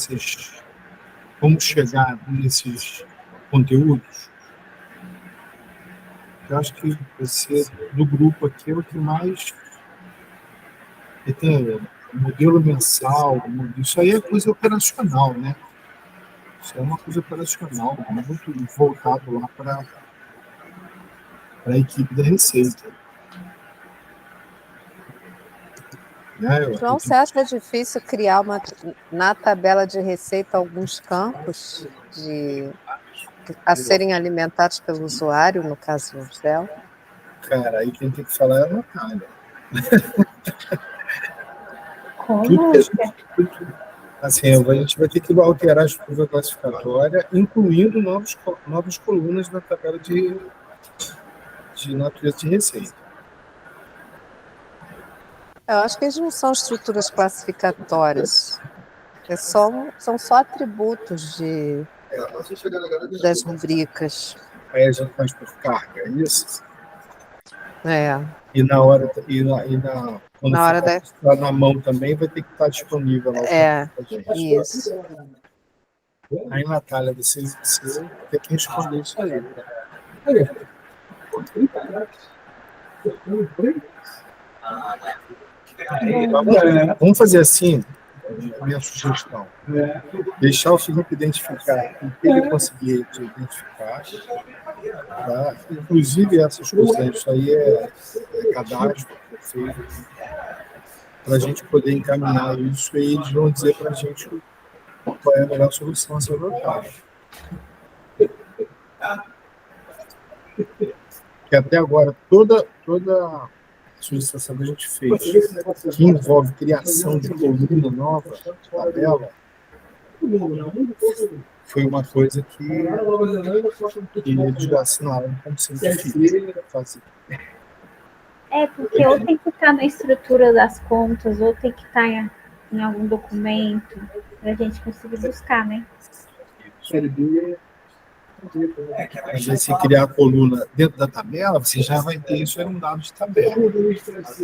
como chegar nesses conteúdos. Eu acho que você, do grupo aqui, é o que mais tem modelo mensal, isso aí é coisa operacional, né? Isso é uma coisa operacional, muito voltado lá para a equipe da Receita. João, você acha difícil criar na tabela de receita alguns campos a serem alimentados pelo usuário, no caso do Zé? Cara, aí quem tem que falar é a Natália. Como? Assim, a gente vai ter que alterar a estrutura classificatória, incluindo novas colunas na tabela de natureza de receita. Eu acho que eles não são estruturas classificatórias. São só atributos das rubricas. Aí a gente faz por carga, é isso? É. E na hora quando Na hora for na mão também vai ter que estar disponível lá. Isso. Aí, Natália, você tem que responder isso aí. Vamos fazer assim, minha sugestão. Deixar o Felipe identificar o que ele conseguir identificar. Tá? Inclusive, essas coisas, isso aí é cadastro feito para a gente poder encaminhar isso e eles vão dizer para a gente qual é a melhor solução a ser adotada. Que até agora, toda solicitação que a gente fez, que envolve criação de coluna nova, tabela, foi uma coisa que eles já assinaram como sendo difícil fazer. Porque ou tem que estar na estrutura das contas, ou tem que estar em algum documento, para a gente conseguir buscar, né? Mas aí, se criar a coluna dentro da tabela, você já vai ter isso em um dado de tabela.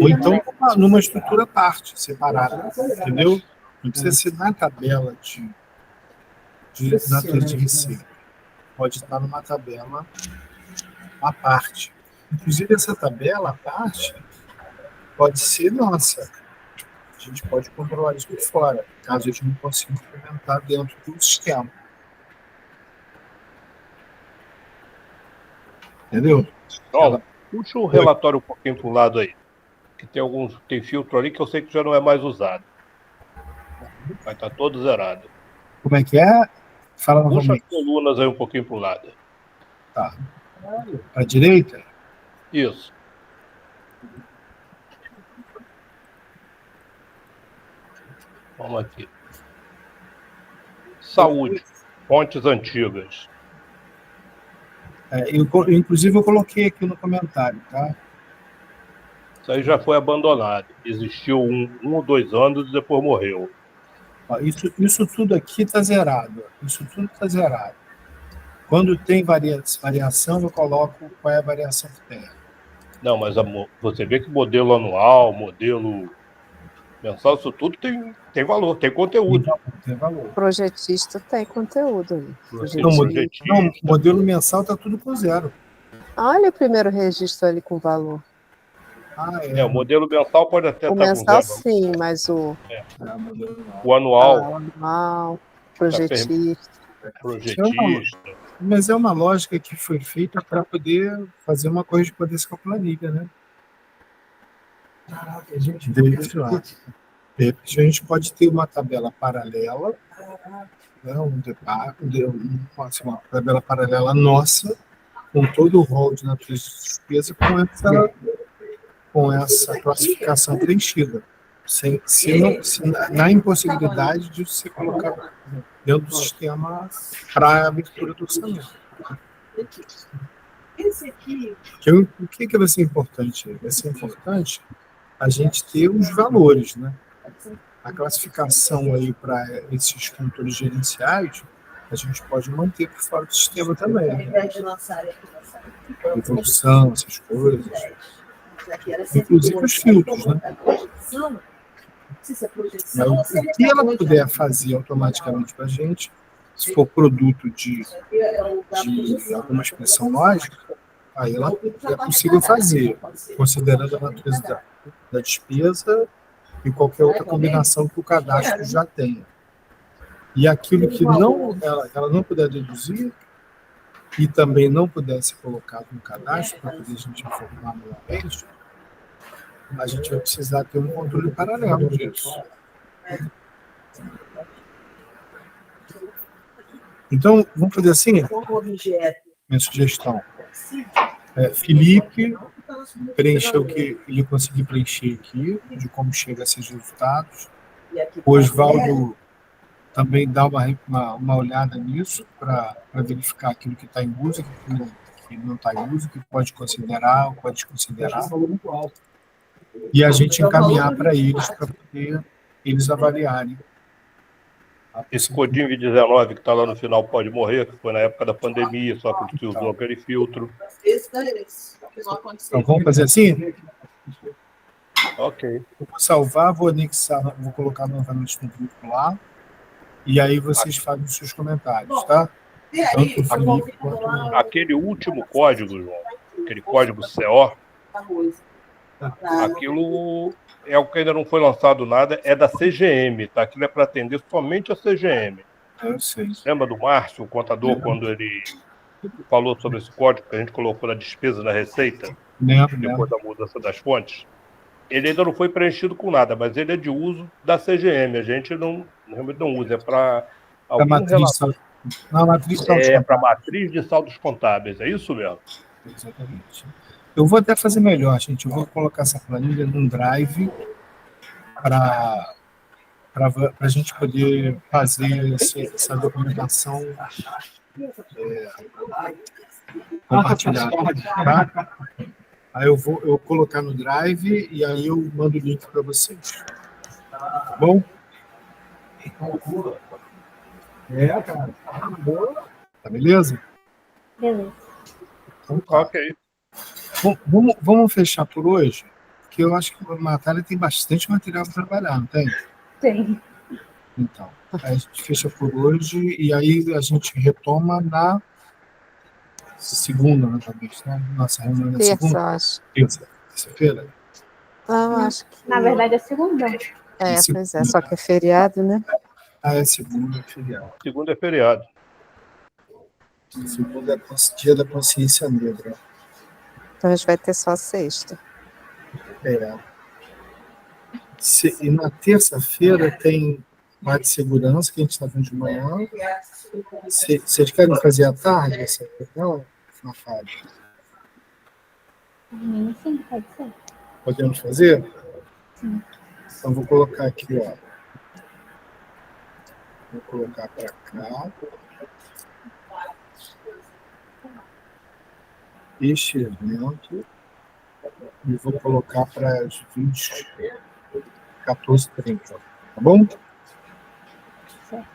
Ou então, numa estrutura à parte, separada. Entendeu? Não precisa ser na tabela de natureza de receita. Pode estar numa tabela à parte. Inclusive, essa tabela à parte pode ser nossa. A gente pode controlar isso por fora, caso a gente não consiga implementar dentro do sistema. Entendeu? Então, puxa o relatório um pouquinho para o lado aí. Que tem filtro ali que eu sei que já não é mais usado. Vai estar todo zerado. Como é que é? Fala Puxa novamente. as colunas aí um pouquinho para o lado. Tá. Para a direita? Isso. Vamos aqui. Saúde. Fontes antigas. Inclusive, eu coloquei aqui no comentário, tá? Isso aí já foi abandonado. Existiu 1 ou 2 anos e depois morreu. Ó, isso tudo aqui está zerado. Isso tudo está zerado. Quando tem variação, eu coloco qual é a variação que tem. Não, mas você vê que modelo anual, modelo mensal, isso tudo tem valor, tem conteúdo. Tem valor. Projetista tem conteúdo aí. Não, Projetista. modelo mensal tá tudo com 0. Olha o primeiro registro ali com valor. O modelo mensal pode até O estar com mensal 0. sim, mas o O anual, anual, projetista. projetista. Mas é uma lógica que foi feita para poder fazer uma correspondência com a planilha, né? De repente a gente pode ter uma tabela paralela, né? Uma tabela paralela nossa, com todo o rol de natureza de despesa, com essa classificação preenchida, na impossibilidade de você colocar dentro do sistema para a abertura do orçamento. O que vai ser importante? Vai ser importante a gente ter os valores, né? A classificação aí para esses controles gerenciais, a gente pode manter por fora do sistema também. Né? Evolução, essas coisas. Inclusive os filtros, né? O que ela puder fazer automaticamente para a gente, se for produto de alguma expressão lógica, aí ela é possível fazer, considerando a natureza da despesa e qualquer outra combinação que o cadastro já tenha. E aquilo que ela não puder deduzir e também não puder ser colocado no cadastro, para poder a gente informar novamente, a gente vai precisar ter um controle paralelo disso. Então, vamos fazer assim? Minha sugestão. Felipe preencheu o que ele conseguiu preencher aqui, de como chega a esses resultados. O Oswaldo também dá uma olhada nisso, para verificar aquilo que está em uso, que não está em uso, que pode considerar ou pode desconsiderar. E a gente encaminhar para eles, para poder eles avaliarem. Esse codinho 19 que está lá no final pode morrer, que foi na época da pandemia, só que se usou aquele filtro. Então vamos fazer assim? Ok. Eu vou salvar, vou anexar, vou colocar novamente no grupo lá, e aí vocês fazem os seus comentários, tá? Tanto o Felipe quanto o... Aquele último código, João, aquele código CO, aquilo é o que ainda não foi lançado nada, é da CGM, tá? Aquilo é para atender somente a CGM. Eu sei. Lembra do Márcio, o contador, quando ele falou sobre esse código que a gente colocou na despesa da receita, depois da mudança das fontes? Ele ainda não foi preenchido com nada, mas ele é de uso da CGM. A gente realmente não usa, é para para matriz de saldos contábeis, é isso mesmo? Exatamente. Eu vou até fazer melhor, gente. Eu vou colocar essa planilha num drive para a gente poder fazer essa documentação compartilhada. Tá? Aí eu vou colocar no drive e aí eu mando o link para vocês. Tá bom? Cara. Tá beleza? Beleza. Então, tá. Ok. Vamos fechar por hoje, porque eu acho que a Natália tem bastante material para trabalhar, não tem? Tem. Então, a gente fecha por hoje e aí a gente retoma na segunda, né, talvez, né? Nossa reunião na segunda. Acho. Terça-feira? Acho que... Na verdade, é segunda. Pois é, só que é feriado, né? É segunda, é feriado. Segunda é feriado. Segunda é dia da consciência negra. Então a gente vai ter só sexta. E na terça-feira tem parte de segurança, que a gente está vendo de manhã. Vocês querem fazer à tarde essa reunião? Na tarde? Sim, pode ser. Podemos fazer? Sim. Então vou colocar aqui, ó. Vou colocar para cá. Este evento. E vou colocar para as 14h30. Tá bom? Certo.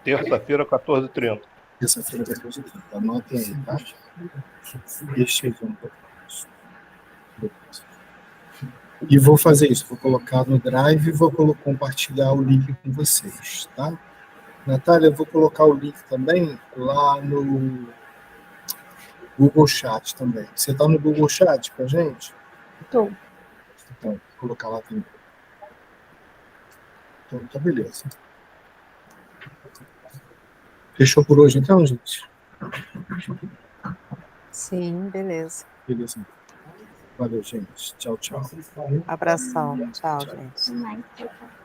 Terça-feira, 14h30. Terça-feira, 14h30. Anotem aí, tá? Este evento. E vou fazer isso, vou colocar no Drive e vou compartilhar o link com vocês, tá? Natália, eu vou colocar o link também lá no Google Chat também. Você está no Google Chat com a gente? Tô. Então, vou colocar lá também. Então, tá beleza. Fechou por hoje então, gente? Sim, beleza. Beleza. Valeu, gente. Tchau, tchau. Abração. Tchau, gente. Até mais. Tchau, tchau.